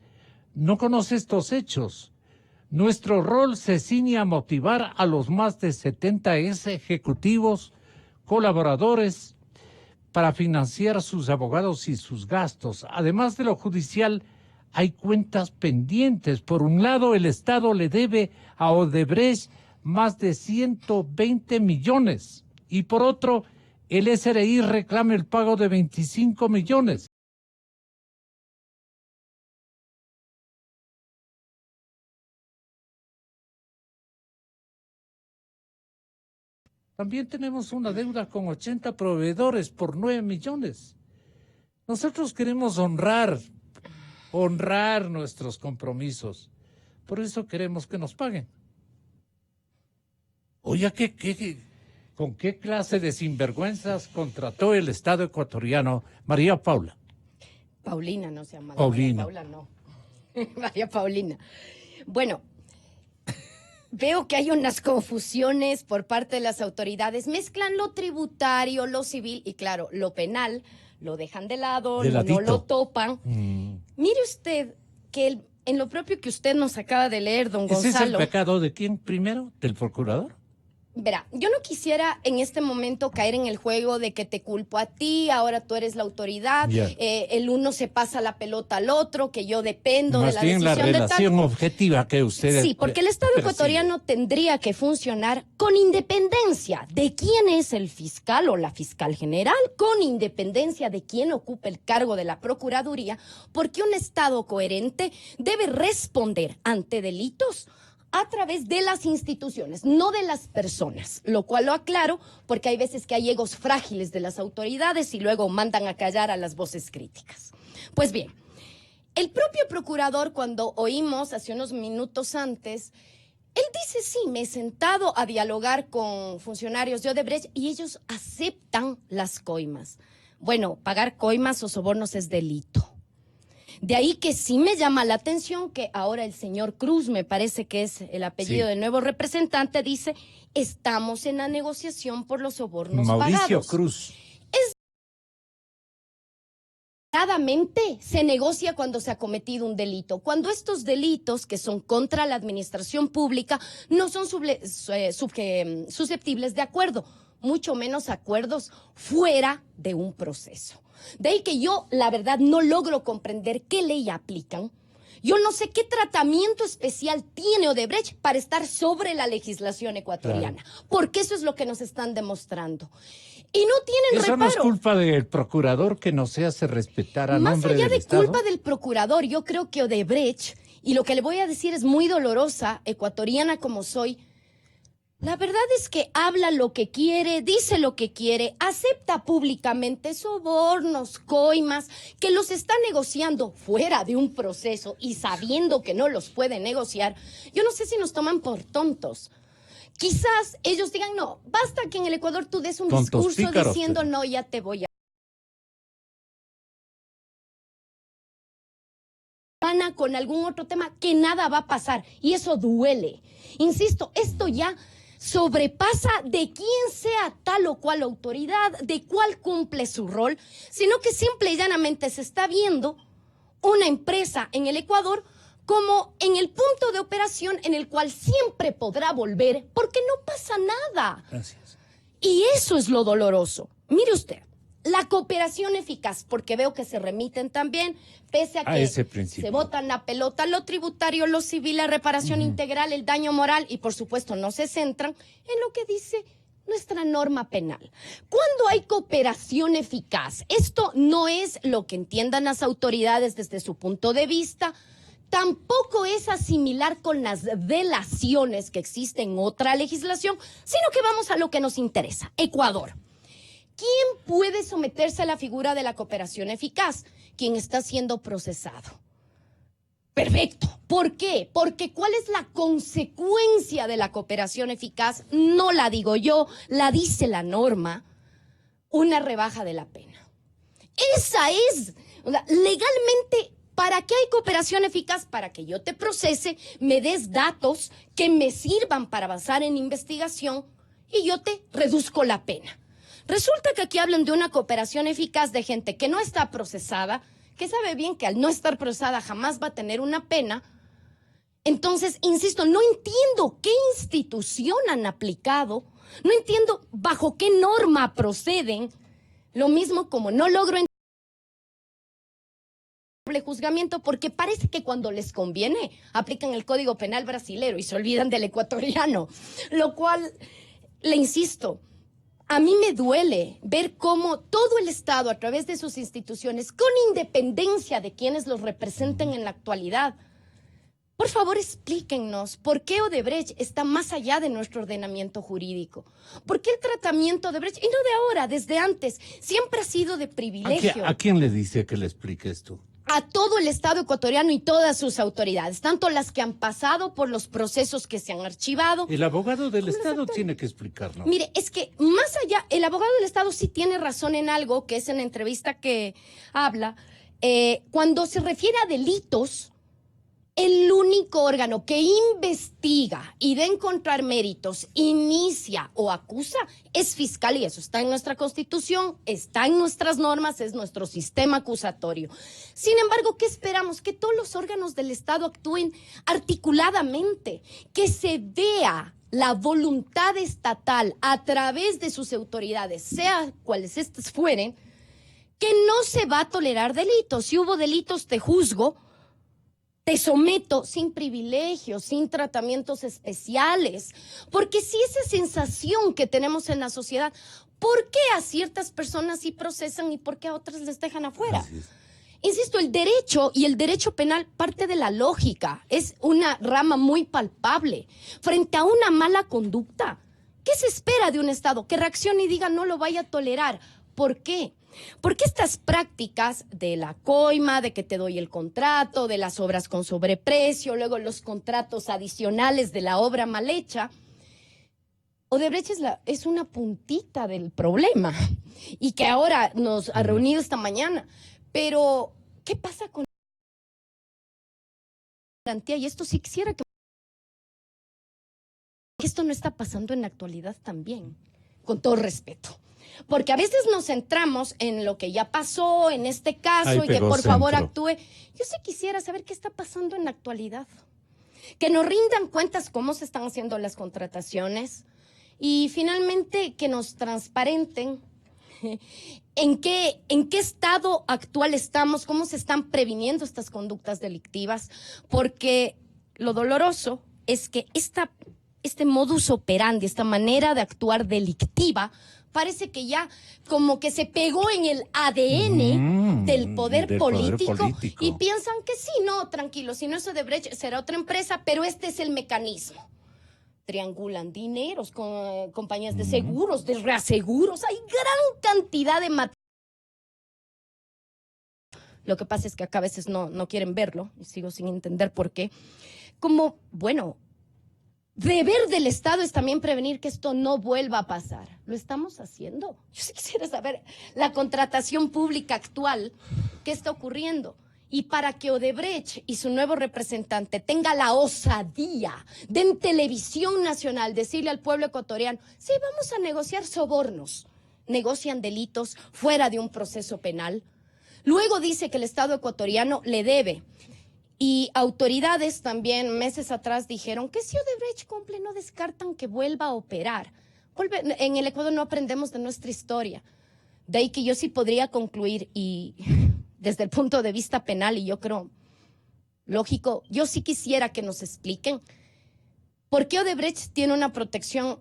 no conoce estos hechos. Nuestro rol se ciñe a motivar a los más de 70 ejecutivos, colaboradores, para financiar sus abogados y sus gastos. Además de lo judicial, hay cuentas pendientes. Por un lado, el Estado le debe a Odebrecht más de 120 millones. Y por otro, el SRI reclama el pago de 25 millones. También tenemos una deuda con 80 proveedores por 9 millones. Nosotros queremos honrar nuestros compromisos. Por eso queremos que nos paguen. Oye, ¿con qué clase de sinvergüenzas contrató el Estado ecuatoriano María Paula? Paulina, no se llama. Paulina. María Paula, no. María Paulina. Bueno, veo que hay unas confusiones por parte de las autoridades. Mezclan lo tributario, lo civil y, claro, lo penal. Lo dejan de lado, no lo topan. Mire usted que en lo propio que usted nos acaba de leer, don Gonzalo. ¿Ese es el pecado de quién primero? ¿Del procurador? Verá, yo no quisiera en este momento caer en el juego de que te culpo a ti, ahora tú eres la autoridad, el uno se pasa la pelota al otro, que yo dependo de la decisión de tal. Más bien la relación objetiva que ustedes... Sí, porque el Estado ecuatoriano tendría que funcionar con independencia de quién es el fiscal o la fiscal general, con independencia de quién ocupa el cargo de la Procuraduría, porque un Estado coherente debe responder ante delitos a través de las instituciones, no de las personas, lo cual lo aclaro porque hay veces que hay egos frágiles de las autoridades y luego mandan a callar a las voces críticas. Pues bien, el propio procurador, cuando oímos hace unos minutos antes, él dice, sí, me he sentado a dialogar con funcionarios de Odebrecht y ellos aceptan las coimas. Bueno, pagar coimas o sobornos es delito. De ahí que sí me llama la atención que ahora el señor Cruz, me parece que es el apellido del nuevo representante, dice, estamos en la negociación por los sobornos Mauricio pagados. Cruz. Claramente se negocia cuando se ha cometido un delito. Cuando estos delitos, que son contra la administración pública, no son susceptibles de acuerdo, mucho menos acuerdos fuera de un proceso. De ahí que yo, la verdad, no logro comprender qué ley aplican. Yo no sé qué tratamiento especial tiene Odebrecht para estar sobre la legislación ecuatoriana, porque eso es lo que nos están demostrando. Y no tienen Eso reparo. no es culpa del procurador que no se hace respetar a nombre del Estado. Más allá de culpa del procurador, yo creo que Odebrecht, y lo que le voy a decir es muy dolorosa, ecuatoriana como soy, la verdad es que habla lo que quiere, dice lo que quiere, acepta públicamente sobornos, coimas, que los está negociando fuera de un proceso y sabiendo que no los puede negociar. Yo no sé si nos toman por tontos. Quizás ellos digan, no, basta que en el Ecuador tú des un discurso diciendo, no, ya te voy a... con algún otro tema que nada va a pasar y eso duele. Insisto, esto ya sobrepasa de quién sea tal o cual autoridad, de cuál cumple su rol, sino que simple y llanamente se está viendo una empresa en el Ecuador como en el punto de operación en el cual siempre podrá volver porque no pasa nada. Gracias. Y eso es lo doloroso. Mire usted, la cooperación eficaz, porque veo que se remiten también, pese a que ese principio. se botan la pelota, lo tributario, lo civil, la reparación integral, el daño moral, y por supuesto no se centran en lo que dice nuestra norma penal. ¿Cuándo hay cooperación eficaz? Esto no es lo que entiendan las autoridades desde su punto de vista. Tampoco es asimilar con las delaciones que existen en otra legislación, sino que vamos a lo que nos interesa, Ecuador. ¿Quién puede someterse a la figura de la cooperación eficaz? Quien está siendo procesado. Perfecto. ¿Por qué? Porque ¿cuál es la consecuencia de la cooperación eficaz? No la digo yo, la dice la norma. Una rebaja de la pena. Esa es, legalmente, ¿para qué hay cooperación eficaz? Para que yo te procese, me des datos que me sirvan para avanzar en investigación y yo te reduzco la pena. Resulta que aquí hablan de una cooperación eficaz de gente que no está procesada, que sabe bien que al no estar procesada jamás va a tener una pena. Entonces, insisto, no entiendo qué institución han aplicado, no entiendo bajo qué norma proceden, lo mismo como no logro entender el juzgamiento, porque parece que cuando les conviene aplican el Código Penal brasilero y se olvidan del ecuatoriano, lo cual, le insisto, a mí me duele ver cómo todo el Estado, a través de sus instituciones, con independencia de quienes los representen en la actualidad, por favor explíquennos por qué Odebrecht está más allá de nuestro ordenamiento jurídico. ¿Por qué el tratamiento de Odebrecht, y no de ahora, desde antes, siempre ha sido de privilegio? ¿A quién le dice que le explique esto? A todo el Estado ecuatoriano y todas sus autoridades, tanto las que han pasado por los procesos que se han archivado. El abogado del Estado tiene que explicarnos. Mire, es que más allá, el abogado del Estado sí tiene razón en algo, que es en la entrevista que habla, cuando se refiere a delitos, el único órgano que investiga y de encontrar méritos, inicia o acusa, es Fiscalía. Eso está en nuestra Constitución, está en nuestras normas, es nuestro sistema acusatorio. Sin embargo, ¿qué esperamos? Que todos los órganos del Estado actúen articuladamente, que se vea la voluntad estatal a través de sus autoridades, sea cuales estas fueren, que no se va a tolerar delitos. Si hubo delitos, te juzgo, te someto sin privilegios, sin tratamientos especiales, porque si esa sensación que tenemos en la sociedad, ¿por qué a ciertas personas sí procesan y por qué a otras les dejan afuera? Insisto, el derecho y el derecho penal parte de la lógica, es una rama muy palpable. Frente a una mala conducta, ¿qué se espera de un Estado? Que reaccione y diga no lo vaya a tolerar. ¿Por qué? Porque estas prácticas de la coima, de que te doy el contrato, de las obras con sobreprecio, luego los contratos adicionales de la obra mal hecha, Odebrecht es una puntita del problema y que ahora nos ha reunido esta mañana. Pero, ¿qué pasa con la garantía? Y esto sí quisiera que esto no está pasando en la actualidad también, con todo respeto. Porque a veces nos centramos en lo que ya pasó, en este caso, y que por favor actúe. Yo sí quisiera saber qué está pasando en la actualidad. Que nos rindan cuentas cómo se están haciendo las contrataciones y finalmente que nos transparenten en qué estado actual estamos, cómo se están previniendo estas conductas delictivas, porque lo doloroso es que este modus operandi, esta manera de actuar delictiva, parece que ya como que se pegó en el ADN del poder político y piensan que sí, no, tranquilo, si no es Odebrecht será otra empresa, pero este es el mecanismo. Triangulan dineros con compañías de seguros, de reaseguros, hay gran cantidad de material. Lo que pasa es que acá a veces no quieren verlo, y sigo sin entender por qué. Como, bueno, deber del Estado es también prevenir que esto no vuelva a pasar. ¿Lo estamos haciendo? Yo sí quisiera saber la contratación pública actual, qué está ocurriendo. Y para que Odebrecht y su nuevo representante tenga la osadía de en televisión nacional decirle al pueblo ecuatoriano, sí, vamos a negociar sobornos, negocian delitos fuera de un proceso penal. Luego dice que el Estado ecuatoriano le debe. Y autoridades también meses atrás dijeron que si Odebrecht cumple no descartan que vuelva a operar. En el Ecuador no aprendemos de nuestra historia. De ahí que yo sí podría concluir y desde el punto de vista penal, y yo creo lógico, yo sí quisiera que nos expliquen por qué Odebrecht tiene una protección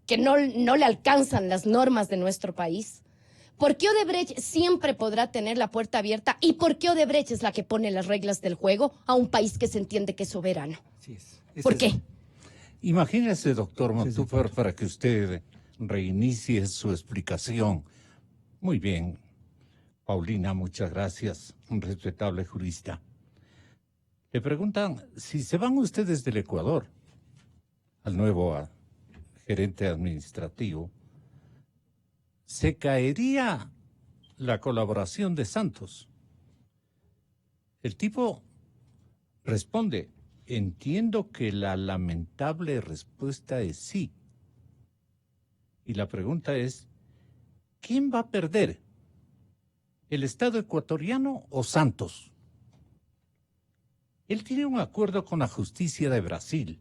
que no le alcanzan las normas de nuestro país. ¿Por qué Odebrecht siempre podrá tener la puerta abierta? ¿Y por qué Odebrecht es la que pone las reglas del juego a un país que se entiende que es soberano? Así es. ¿Por qué? Imagínese, doctor Montúfar, para que usted reinicie su explicación. Muy bien, Paulina, muchas gracias, un respetable jurista. Le preguntan, si se van ustedes del Ecuador al nuevo gerente administrativo, ¿se caería la colaboración de Santos? El tipo responde, entiendo que la lamentable respuesta es sí. Y la pregunta es, ¿quién va a perder? ¿El Estado ecuatoriano o Santos? Él tiene un acuerdo con la justicia de Brasil.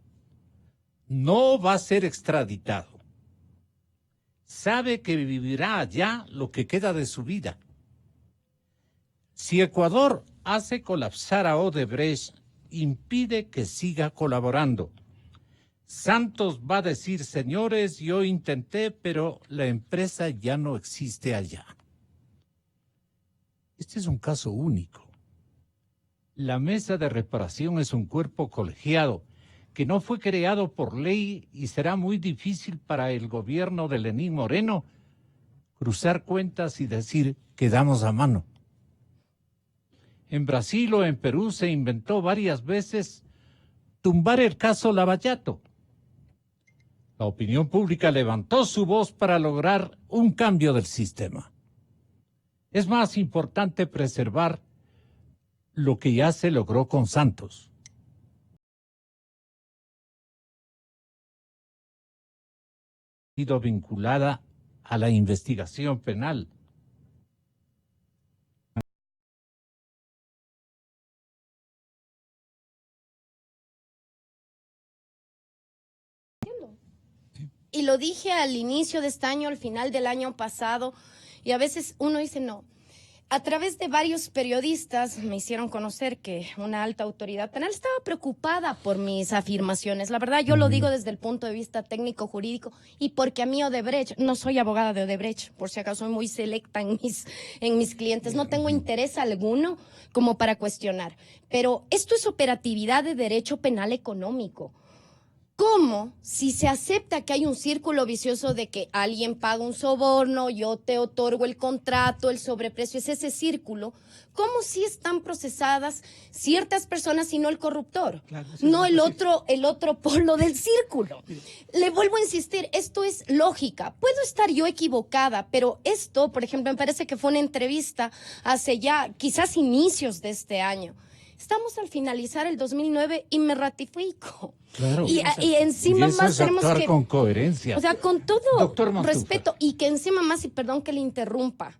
No va a ser extraditado. Sabe que vivirá allá lo que queda de su vida. Si Ecuador hace colapsar a Odebrecht, impide que siga colaborando. Santos va a decir, señores, yo intenté, pero la empresa ya no existe allá. Este es un caso único. La mesa de reparación es un cuerpo colegiado que no fue creado por ley y será muy difícil para el gobierno de Lenín Moreno cruzar cuentas y decir, quedamos a mano. En Brasil o en Perú se inventó varias veces tumbar el caso Lavallato. La opinión pública levantó su voz para lograr un cambio del sistema. Es más importante preservar lo que ya se logró con Santos. Ha sido vinculada a la investigación penal. Y lo dije al inicio de este año, al final del año pasado, y a veces uno dice no. A través de varios periodistas me hicieron conocer que una alta autoridad penal estaba preocupada por mis afirmaciones. La verdad, yo lo digo desde el punto de vista técnico-jurídico y porque a mí Odebrecht, no soy abogada de Odebrecht, por si acaso soy muy selecta en mis clientes, no tengo interés alguno como para cuestionar. Pero esto es operatividad de derecho penal económico. ¿Cómo, si se acepta que hay un círculo vicioso de que alguien paga un soborno, yo te otorgo el contrato, el sobreprecio, es ese círculo, cómo si están procesadas ciertas personas y no el corruptor? Claro, no el otro polo del círculo. Le vuelvo a insistir, esto es lógica. Puedo estar yo equivocada, pero esto, por ejemplo, me parece que fue una entrevista hace ya quizás inicios de este año. Estamos al finalizar el 2009 y me ratifico. Claro. Y encima eso más es tenemos actuar que... con coherencia. O sea, con todo respeto, y que encima más, y perdón que le interrumpa,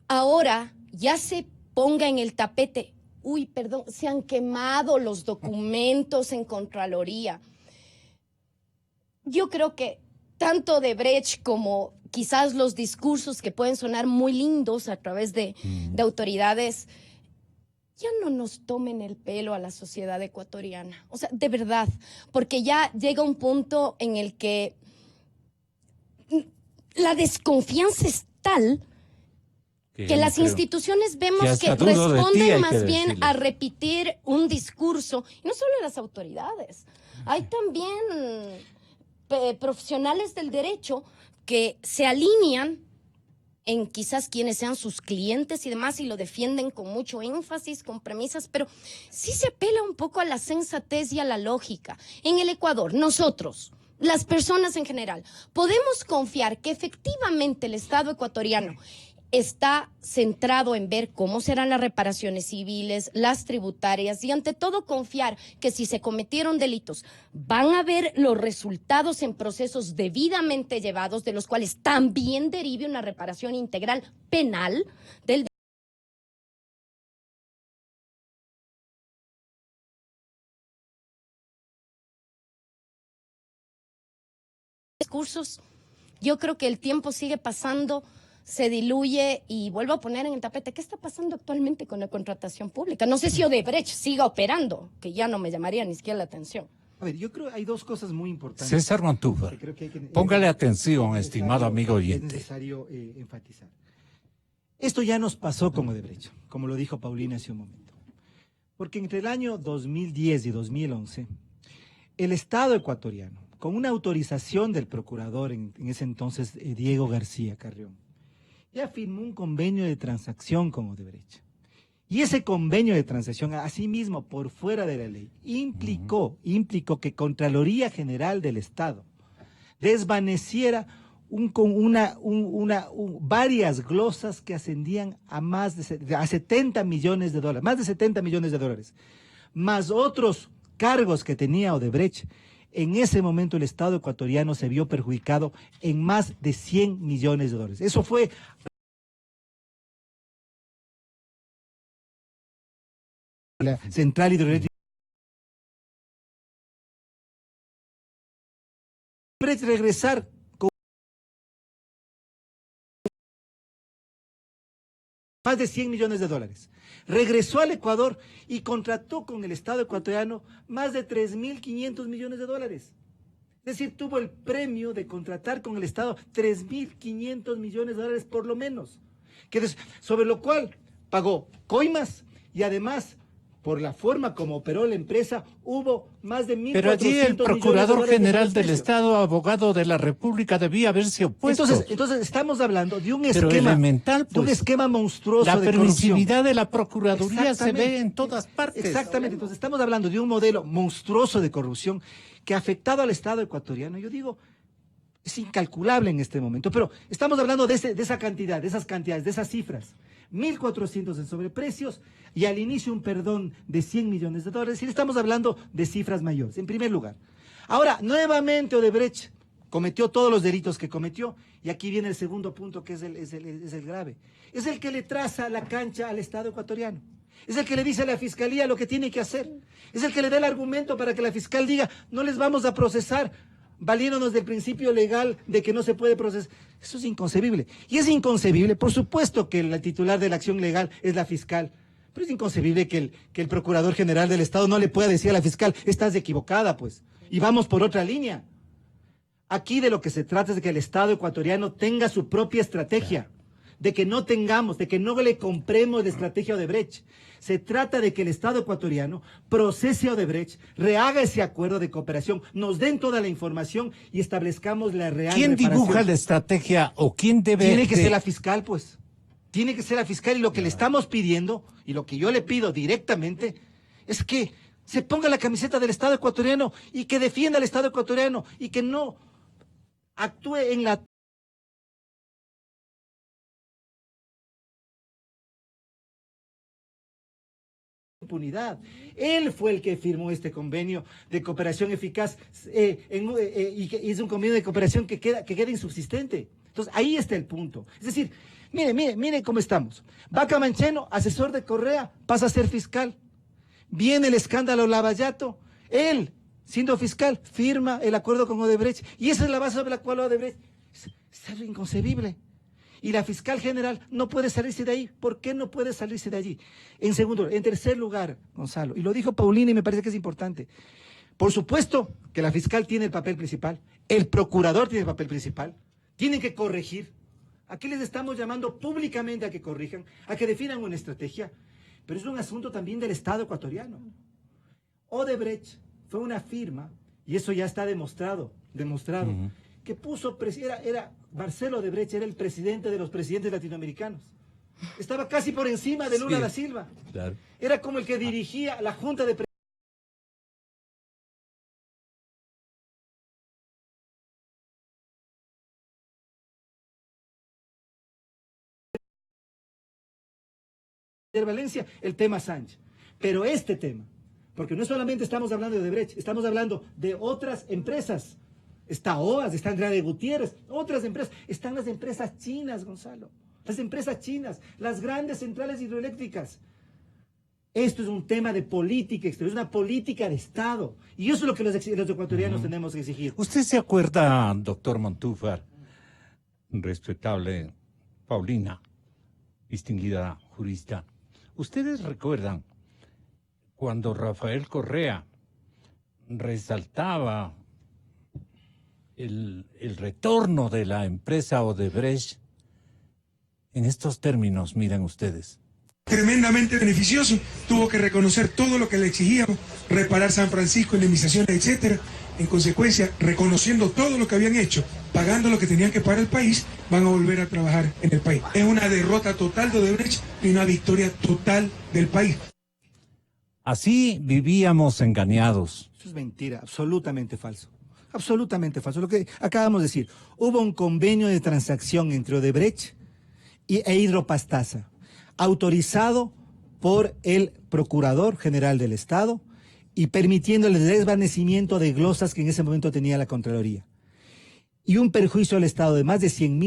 ahora ya se ponga en el tapete, uy, perdón, se han quemado los documentos en Contraloría. Yo creo que tanto Odebrecht como quizás los discursos que pueden sonar muy lindos a través de autoridades, ya no nos tomen el pelo a la sociedad ecuatoriana. O sea, de verdad, porque ya llega un punto en el que la desconfianza es tal que las instituciones vemos que responden más bien a repetir un discurso, y no solo las autoridades, hay también profesionales del derecho que se alinean en quizás quienes sean sus clientes y demás, y lo defienden con mucho énfasis, con premisas, pero sí se apela un poco a la sensatez y a la lógica. En el Ecuador, nosotros, las personas en general, podemos confiar que efectivamente el Estado ecuatoriano está centrado en ver cómo serán las reparaciones civiles, las tributarias y ante todo confiar que si se cometieron delitos van a ver los resultados en procesos debidamente llevados, de los cuales también derive una reparación integral penal del discursos. Yo creo que el tiempo sigue pasando, se diluye y vuelvo a poner en el tapete qué está pasando actualmente con la contratación pública. No sé si Odebrecht siga operando, que ya no me llamaría ni siquiera la atención. A ver, yo creo que hay dos cosas muy importantes. César Montúfar, que creo que hay que- póngale atención, es estimado amigo Es oyente. necesario enfatizar. Esto ya nos pasó con Odebrecht, como lo dijo Paulina hace un momento. Porque entre el año 2010 y 2011, el Estado ecuatoriano, con una autorización del procurador en ese entonces, Diego García Carrión, ya firmó un convenio de transacción con Odebrecht. Y ese convenio de transacción, asimismo, por fuera de la ley, implicó que Contraloría General del Estado desvaneciera varias glosas que ascendían a a 70 millones de dólares, más de 70 millones de dólares, más otros cargos que tenía Odebrecht. En ese momento el Estado ecuatoriano se vio perjudicado en más de 100 millones de dólares. Eso fue la central hidroeléctrica. Regresar con más de 100 millones de dólares. Regresó al Ecuador y contrató con el Estado ecuatoriano más de 3.500 millones de dólares. Es decir, tuvo el premio de contratar con el Estado 3.500 millones de dólares por lo menos. Sobre lo cual pagó coimas y además, por la forma como operó la empresa, hubo más de 1.400 Pero allí el Procurador millones de General dólares del Estado, abogado de la República, debía haberse opuesto. Entonces estamos hablando de un Pero esquema, elemental, de un pues. esquema monstruoso La de corrupción. permisividad de la Procuraduría se Exactamente. ve en todas partes. Exactamente, entonces estamos hablando de un modelo monstruoso de corrupción que ha afectado al Estado ecuatoriano. Yo digo, es incalculable en este momento, pero estamos hablando de esa cantidad, de esas cantidades, de esas cifras. 1.400 en sobreprecios y al inicio un perdón de 100 millones de dólares. Y estamos hablando de cifras mayores, en primer lugar. Ahora, nuevamente Odebrecht cometió todos los delitos que cometió, y aquí viene el segundo punto que es el grave. Es el que le traza la cancha al Estado ecuatoriano. Es el que le dice a la Fiscalía lo que tiene que hacer. Es el que le da el argumento para que la fiscal diga, no les vamos a procesar, valiéndonos del principio legal de que no se puede procesar. Eso es inconcebible. Y es inconcebible, por supuesto que la titular de la acción legal es la fiscal, pero es inconcebible que el Procurador General del Estado no le pueda decir a la fiscal, estás equivocada, pues, y vamos por otra línea. Aquí de lo que se trata es de que el Estado ecuatoriano tenga su propia estrategia, de que no le compremos la estrategia a Odebrecht. Se trata de que el Estado ecuatoriano procese a Odebrecht, rehaga ese acuerdo de cooperación, nos den toda la información y establezcamos la real ¿Quién reparación. dibuja la estrategia o quién debe...? Tiene que ser la fiscal, pues. Tiene que ser la fiscal, y lo que le estamos pidiendo, y lo que yo le pido directamente, es que se ponga la camiseta del Estado ecuatoriano y que defienda al Estado ecuatoriano y que no actúe en la impunidad. Él fue el que firmó este convenio de cooperación eficaz y es un convenio de cooperación que queda insubsistente. Entonces, ahí está el punto. Es decir, mire cómo estamos. Vaca Mancheno, asesor de Correa, pasa a ser fiscal. Viene el escándalo Lavallato, él, siendo fiscal, firma el acuerdo con Odebrecht, y esa es la base sobre la cual Odebrecht es algo inconcebible. Y la fiscal general no puede salirse de ahí. ¿Por qué no puede salirse de allí? En tercer lugar, Gonzalo, y lo dijo Paulina y me parece que es importante. Por supuesto que la fiscal tiene el papel principal, el procurador tiene el papel principal, tienen que corregir. Aquí les estamos llamando públicamente a que corrijan, a que definan una estrategia, pero es un asunto también del Estado ecuatoriano. Odebrecht fue una firma, y eso ya está demostrado, que puso, era Marcelo Odebrecht, era el presidente de los presidentes latinoamericanos. Estaba casi por encima de Lula da Silva. Claro. Era como el que dirigía la Junta de Valencia, el tema Sánchez. Pero este tema, porque no solamente estamos hablando de Odebrecht, estamos hablando de otras empresas. Está OAS, está Andrade Gutiérrez, otras empresas. Están las empresas chinas, Gonzalo. Las empresas chinas, las grandes centrales hidroeléctricas. Esto es un tema de política exterior, es una política de Estado. Y eso es lo que los ecuatorianos tenemos que exigir. ¿Usted se acuerda, doctor Montúfar, respetable Paulina, distinguida jurista? ¿Ustedes recuerdan cuando Rafael Correa resaltaba el retorno de la empresa Odebrecht en estos términos? Miren ustedes. Tremendamente beneficioso, tuvo que reconocer todo lo que le exigíamos, reparar San Francisco, indemnizaciones, etcétera. En consecuencia, reconociendo todo lo que habían hecho, pagando lo que tenían que pagar el país, van a volver a trabajar en el país. Es una derrota total de Odebrecht y una victoria total del país. Así vivíamos engañados. Eso es mentira, absolutamente falso. Absolutamente falso. Lo que acabamos de decir, hubo un convenio de transacción entre Odebrecht e Hidropastasa, autorizado por el Procurador General del Estado y permitiendo el desvanecimiento de glosas que en ese momento tenía la Contraloría. Y un perjuicio al Estado de más de 100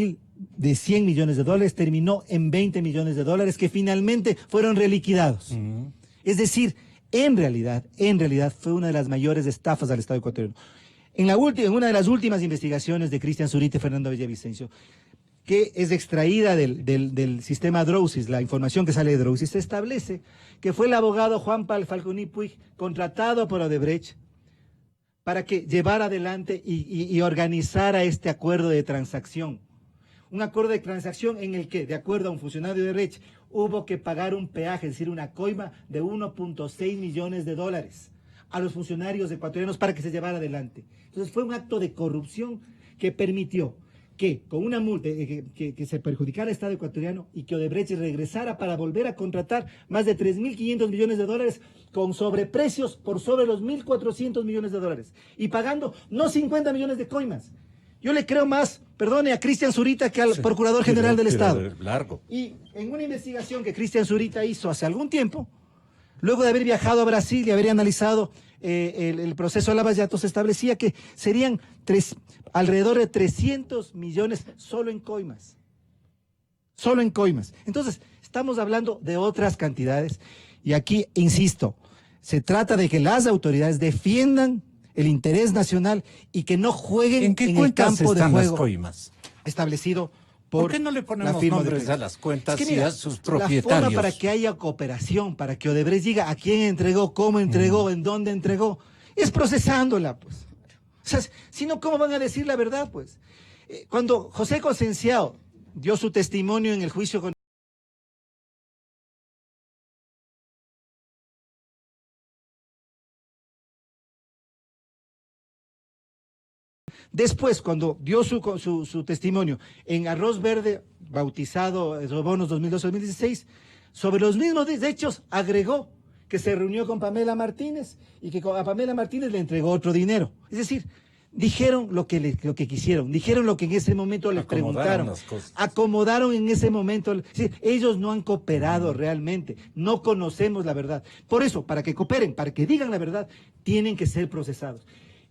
millones de dólares terminó en 20 millones de dólares que finalmente fueron reliquidados. Es decir, en realidad fue una de las mayores estafas al Estado ecuatoriano. En una de las últimas investigaciones de Cristian Zurita y Fernando Villavicencio, que es extraída del sistema Drowsys, la información que sale de Drowsys, se establece que fue el abogado Juan Falconi Puig contratado por Odebrecht para que llevara adelante y organizara este acuerdo de transacción. Un acuerdo de transacción en el que, de acuerdo a un funcionario de Odebrecht, hubo que pagar un peaje, es decir, una coima de 1.6 millones de dólares a los funcionarios ecuatorianos para que se llevara adelante. Entonces fue un acto de corrupción que permitió que con una multa que se perjudicara al Estado ecuatoriano y que Odebrecht regresara para volver a contratar más de 3.500 millones de dólares con sobreprecios por sobre los 1.400 millones de dólares y pagando no 50 millones de coimas. Yo le creo más, perdone, a Cristian Zurita que al Procurador General del Estado. Largo. Y en una investigación que Cristian Zurita hizo hace algún tiempo, luego de haber viajado a Brasil y haber analizado el proceso de Lava Jato, se establecía que serían alrededor de 300 millones solo en coimas. Solo en coimas. Entonces, estamos hablando de otras cantidades. Y aquí, insisto, se trata de que las autoridades defiendan el interés nacional y que no jueguen ¿En qué en el cuentas campo de están las juego coimas? establecido ¿Por qué no le ponemos nombres a las cuentas y a sus propietarios? La forma para que haya cooperación, para que Odebrecht diga a quién entregó, cómo entregó, en dónde entregó, es procesándola, pues. O sea, si no, ¿cómo van a decir la verdad, pues? Cuando José Cosenciao dio su testimonio en el juicio con después, cuando dio su testimonio en Arroz Verde, bautizado Bonos 2012-2016, sobre los mismos hechos, agregó que se reunió con Pamela Martínez y que a Pamela Martínez le entregó otro dinero. Es decir, dijeron lo que quisieron, dijeron lo que en ese momento le preguntaron, acomodaron en ese momento. Es decir, ellos no han cooperado realmente, no conocemos la verdad. Por eso, para que cooperen, para que digan la verdad, tienen que ser procesados.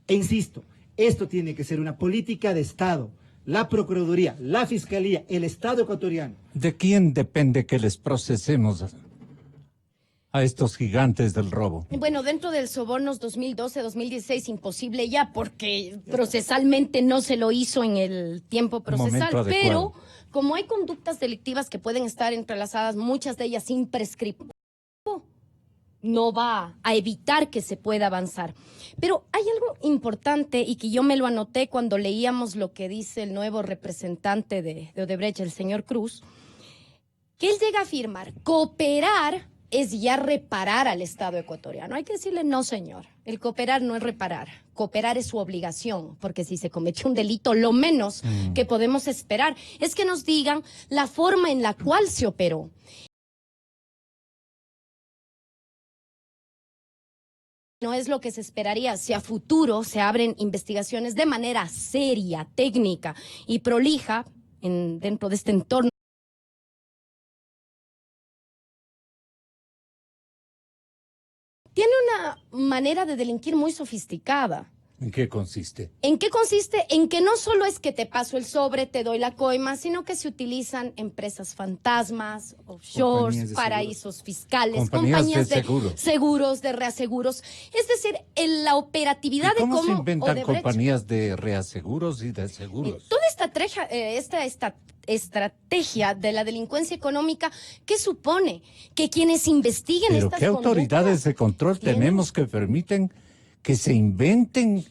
E insisto, esto tiene que ser una política de Estado, la Procuraduría, la Fiscalía, el Estado ecuatoriano. ¿De quién depende que les procesemos a estos gigantes del robo? Bueno, dentro del Sobornos 2012-2016, imposible ya, porque procesalmente no se lo hizo en el tiempo procesal, pero como hay conductas delictivas que pueden estar entrelazadas, muchas de ellas imprescriptibles, no va a evitar que se pueda avanzar. Pero hay algo importante y que yo me lo anoté cuando leíamos lo que dice el nuevo representante de Odebrecht, el señor Cruz, que él llega a afirmar, cooperar es ya reparar al Estado ecuatoriano. Hay que decirle, no, señor, el cooperar no es reparar, cooperar es su obligación, porque si se cometió un delito, lo menos que podemos esperar es que nos digan la forma en la cual se operó. No es lo que se esperaría si a futuro se abren investigaciones de manera seria, técnica y prolija dentro de este entorno. manera de delinquir muy sofisticada. ¿En qué consiste? ¿En qué consiste? En que no solo es que te paso el sobre, te doy la coima, sino que se utilizan empresas fantasmas, offshores, paraísos fiscales, compañías de seguros, de reaseguros. Es decir, en la operatividad ¿Y cómo de cómo se inventan Odebrecht, compañías de reaseguros y de seguros? toda esta estrategia de la delincuencia económica, ¿qué supone? Que quienes investiguen ¿Pero estas qué autoridades de control tienen- tenemos que permiten que se inventen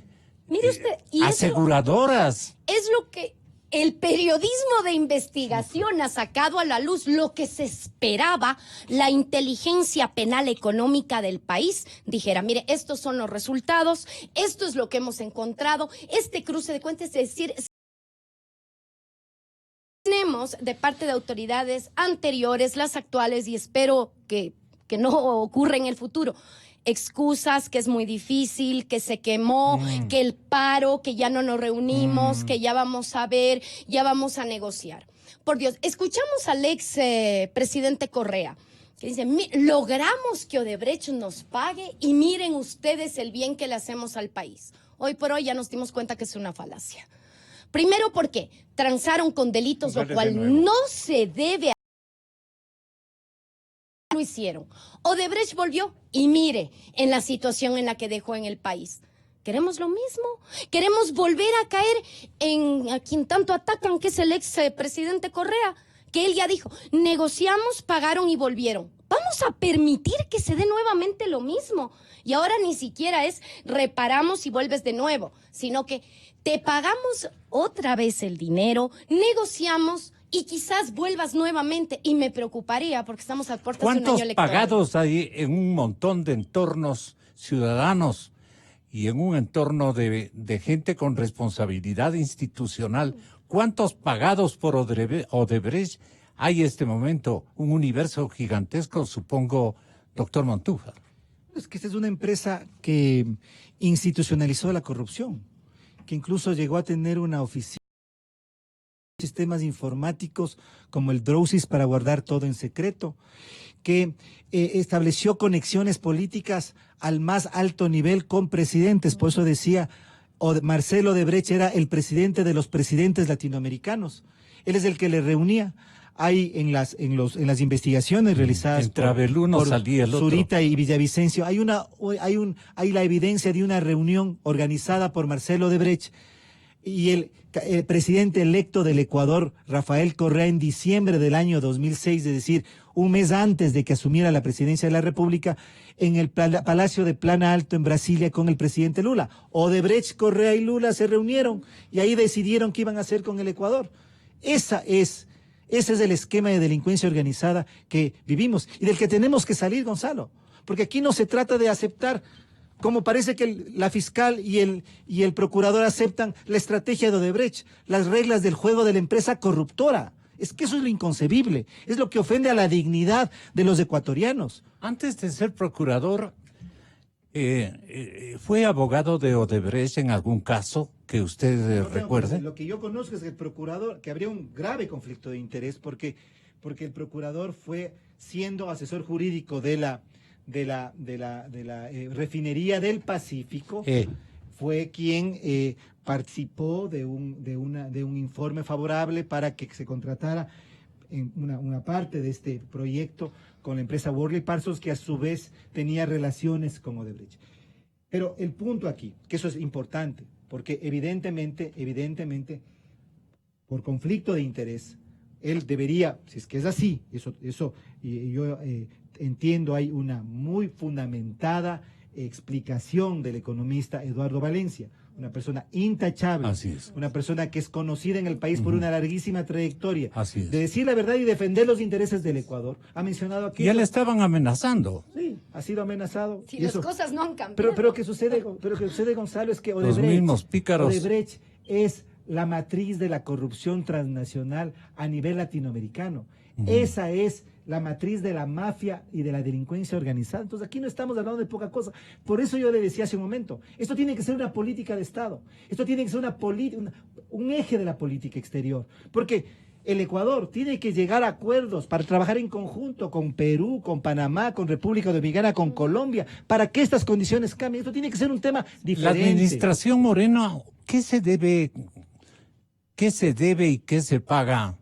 Mire usted, y aseguradoras? es lo que el periodismo de investigación ha sacado a la luz, lo que se esperaba, la inteligencia penal económica del país dijera, mire, estos son los resultados, esto es lo que hemos encontrado, este cruce de cuentas, es decir, tenemos de parte de autoridades anteriores, las actuales, y espero que no ocurra en el futuro, excusas, que es muy difícil, que se quemó, que el paro, que ya no nos reunimos, que ya vamos a ver, ya vamos a negociar. Por Dios, escuchamos al ex presidente Correa, que dice, logramos que Odebrecht nos pague y miren ustedes el bien que le hacemos al país. Hoy por hoy ya nos dimos cuenta que es una falacia. Primero porque transaron con delitos, lo cual no se debe lo hicieron. Odebrecht volvió y mire en la situación en la que dejó en el país. ¿Queremos lo mismo? ¿Queremos volver a caer en a quien tanto atacan, que es el ex presidente Correa? Que él ya dijo, negociamos, pagaron y volvieron. Vamos a permitir que se dé nuevamente lo mismo. Y ahora ni siquiera es reparamos y vuelves de nuevo, sino que te pagamos otra vez el dinero, negociamos y quizás vuelvas nuevamente. Y me preocuparía porque estamos a puertas de un año ¿Cuántos electoral. pagados hay en un montón de entornos ciudadanos y en un entorno de gente con responsabilidad institucional? ¿Cuántos pagados por Odebrecht hay en este momento? Un universo gigantesco, supongo, doctor Montúfar. Es que esta es una empresa que institucionalizó la corrupción, que incluso llegó a tener una oficina, sistemas informáticos como el Drowsys para guardar todo en secreto, que estableció conexiones políticas al más alto nivel con presidentes. Por eso decía, Marcelo Odebrecht era el presidente de los presidentes latinoamericanos. Él es el que le reunía. Hay en las investigaciones realizadas por salía el otro. Zurita y Villavicencio, hay la evidencia de una reunión organizada por Marcelo Odebrecht y el presidente electo del Ecuador, Rafael Correa, en diciembre del año 2006, es decir, un mes antes de que asumiera la presidencia de la República, en el Palacio de Plana Alto en Brasilia con el presidente Lula. Odebrecht, Correa y Lula se reunieron y ahí decidieron qué iban a hacer con el Ecuador. Ese es el esquema de delincuencia organizada que vivimos y del que tenemos que salir, Gonzalo. Porque aquí no se trata de aceptar, como parece que la fiscal y el procurador aceptan la estrategia de Odebrecht, las reglas del juego de la empresa corruptora. Es que eso es lo inconcebible, es lo que ofende a la dignidad de los ecuatorianos. Antes de ser procurador, ¿fue abogado de Odebrecht en algún caso que usted recuerde? Lo que yo conozco es que el procurador, que habría un grave conflicto de interés porque el procurador fue siendo asesor jurídico de la refinería del Pacífico, fue quien participó de un informe favorable para que se contratara en una parte de este proyecto con la empresa Worley Parsons, que a su vez tenía relaciones con Odebrecht. Pero el punto aquí, que eso es importante, porque evidentemente, por conflicto de interés, él debería, si es que es así, y yo entiendo, hay una muy fundamentada explicación del economista Eduardo Valencia, una persona intachable, una persona que es conocida en el país por una larguísima trayectoria, de decir la verdad y defender los intereses del Ecuador. Ha mencionado aquí... Y le estaban amenazando. Sí, ha sido amenazado. Si las cosas no han cambiado. Pero que sucede, Gonzalo, es que Los mismos pícaros. Odebrecht es la matriz de la corrupción transnacional a nivel latinoamericano. Esa es la matriz de la mafia y de la delincuencia organizada. Entonces aquí no estamos hablando de poca cosa. Por eso yo le decía hace un momento, esto tiene que ser una política de Estado. Esto tiene que ser un eje de la política exterior. Porque el Ecuador tiene que llegar a acuerdos para trabajar en conjunto con Perú, con Panamá, con República Dominicana, con Colombia, para que estas condiciones cambien. Esto tiene que ser un tema diferente. La administración Moreno, ¿qué se debe y qué se paga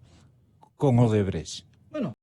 con Odebrecht? Bueno,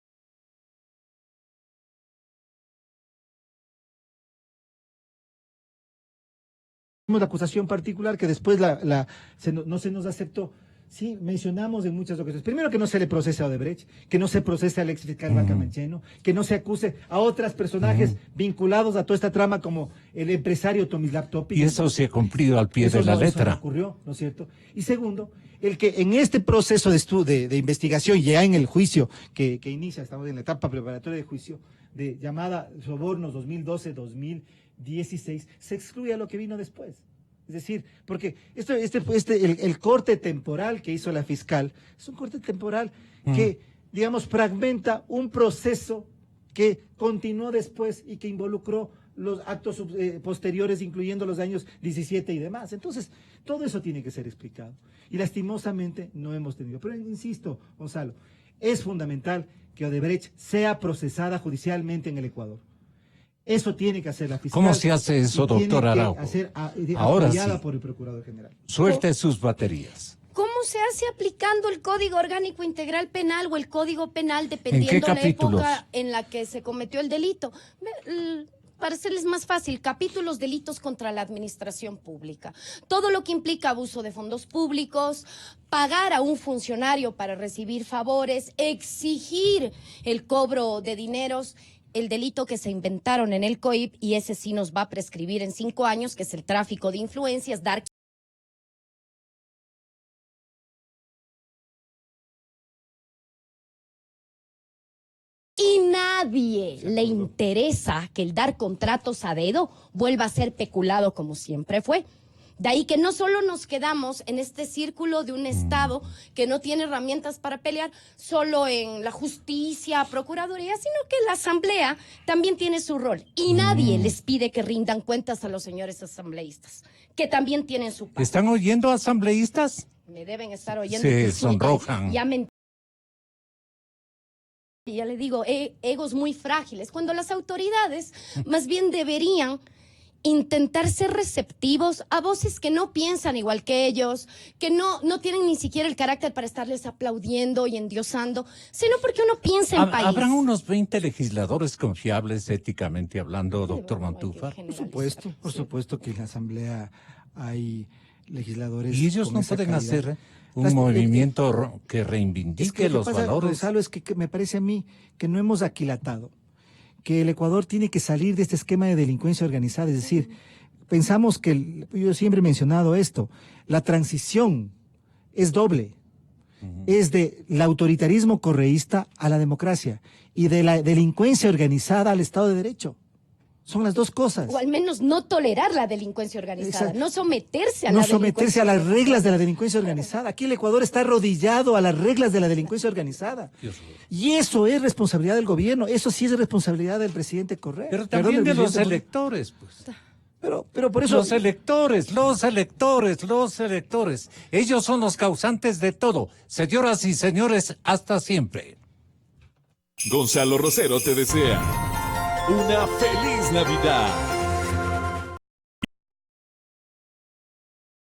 la acusación particular que después no se nos aceptó. Sí, mencionamos en muchas ocasiones. Primero, que no se le procese a Odebrecht, que no se procese al ex fiscal Vaca Mancheno, que no se acuse a otros personajes vinculados a toda esta trama, como el empresario Tomislav Topic. Y eso se ha cumplido al pie de la letra. Eso no ocurrió, ¿no es cierto? Y segundo, el que en este proceso de investigación, ya en el juicio que inicia, estamos en la etapa preparatoria de juicio, de llamada Sobornos 2012-2016, se excluye a lo que vino después. Es decir, porque el corte temporal que hizo la fiscal es un corte temporal que, digamos, fragmenta un proceso que continuó después y que involucró los actos posteriores, incluyendo los años 17 y demás. Entonces, todo eso tiene que ser explicado. Y lastimosamente no hemos tenido. Pero insisto, Gonzalo, es fundamental que Odebrecht sea procesada judicialmente en el Ecuador. Eso tiene que hacer la fiscal. ¿Cómo se hace eso, doctor Araujo? Ahora sí, por el Procurador General. Suelte sus baterías. ¿Cómo se hace aplicando el Código Orgánico Integral Penal o el Código Penal dependiendo de la época en la que se cometió el delito? Para hacerles más fácil, capítulos delitos contra la administración pública. Todo lo que implica abuso de fondos públicos, pagar a un funcionario para recibir favores, exigir el cobro de dineros, el delito que se inventaron en el COIP, y ese sí nos va a prescribir en 5 años, que es el tráfico de influencias, dar... Y nadie le interesa que el dar contratos a dedo vuelva a ser peculado como siempre fue. De ahí que no solo nos quedamos en este círculo de un Estado que no tiene herramientas para pelear solo en la justicia, procuraduría, sino que la Asamblea también tiene su rol. Y nadie les pide que rindan cuentas a los señores asambleístas, que también tienen su parte. ¿Están oyendo, asambleístas? Me deben estar oyendo. Se sonrojan. Ya le digo, egos muy frágiles, cuando las autoridades más bien deberían intentar ser receptivos a voces que no piensan igual que ellos, que no tienen ni siquiera el carácter para estarles aplaudiendo y endiosando, sino porque uno piensa en país. ¿Habrán unos 20 legisladores confiables éticamente hablando, doctor Mantúfar? Por supuesto que en la Asamblea hay legisladores. ¿Y ellos no pueden hacer un movimiento que reivindique los valores? Gonzalo, es que me parece a mí que no hemos aquilatado que el Ecuador tiene que salir de este esquema de delincuencia organizada. Es decir, pensamos que, yo siempre he mencionado esto, la transición es doble. Es del autoritarismo correísta a la democracia y de la delincuencia organizada al Estado de Derecho. Son las dos cosas. O al menos no tolerar la delincuencia organizada, Exacto. no someterse a no la someterse a las reglas de la delincuencia organizada. Aquí el Ecuador está arrodillado a las reglas de la delincuencia organizada. Y eso es responsabilidad del gobierno, eso sí es responsabilidad del presidente Correa. Pero también de los electores, pues. Pero por eso... Los electores. Ellos son los causantes de todo. Señoras y señores, hasta siempre. Gonzalo Rosero te desea una feliz Navidad.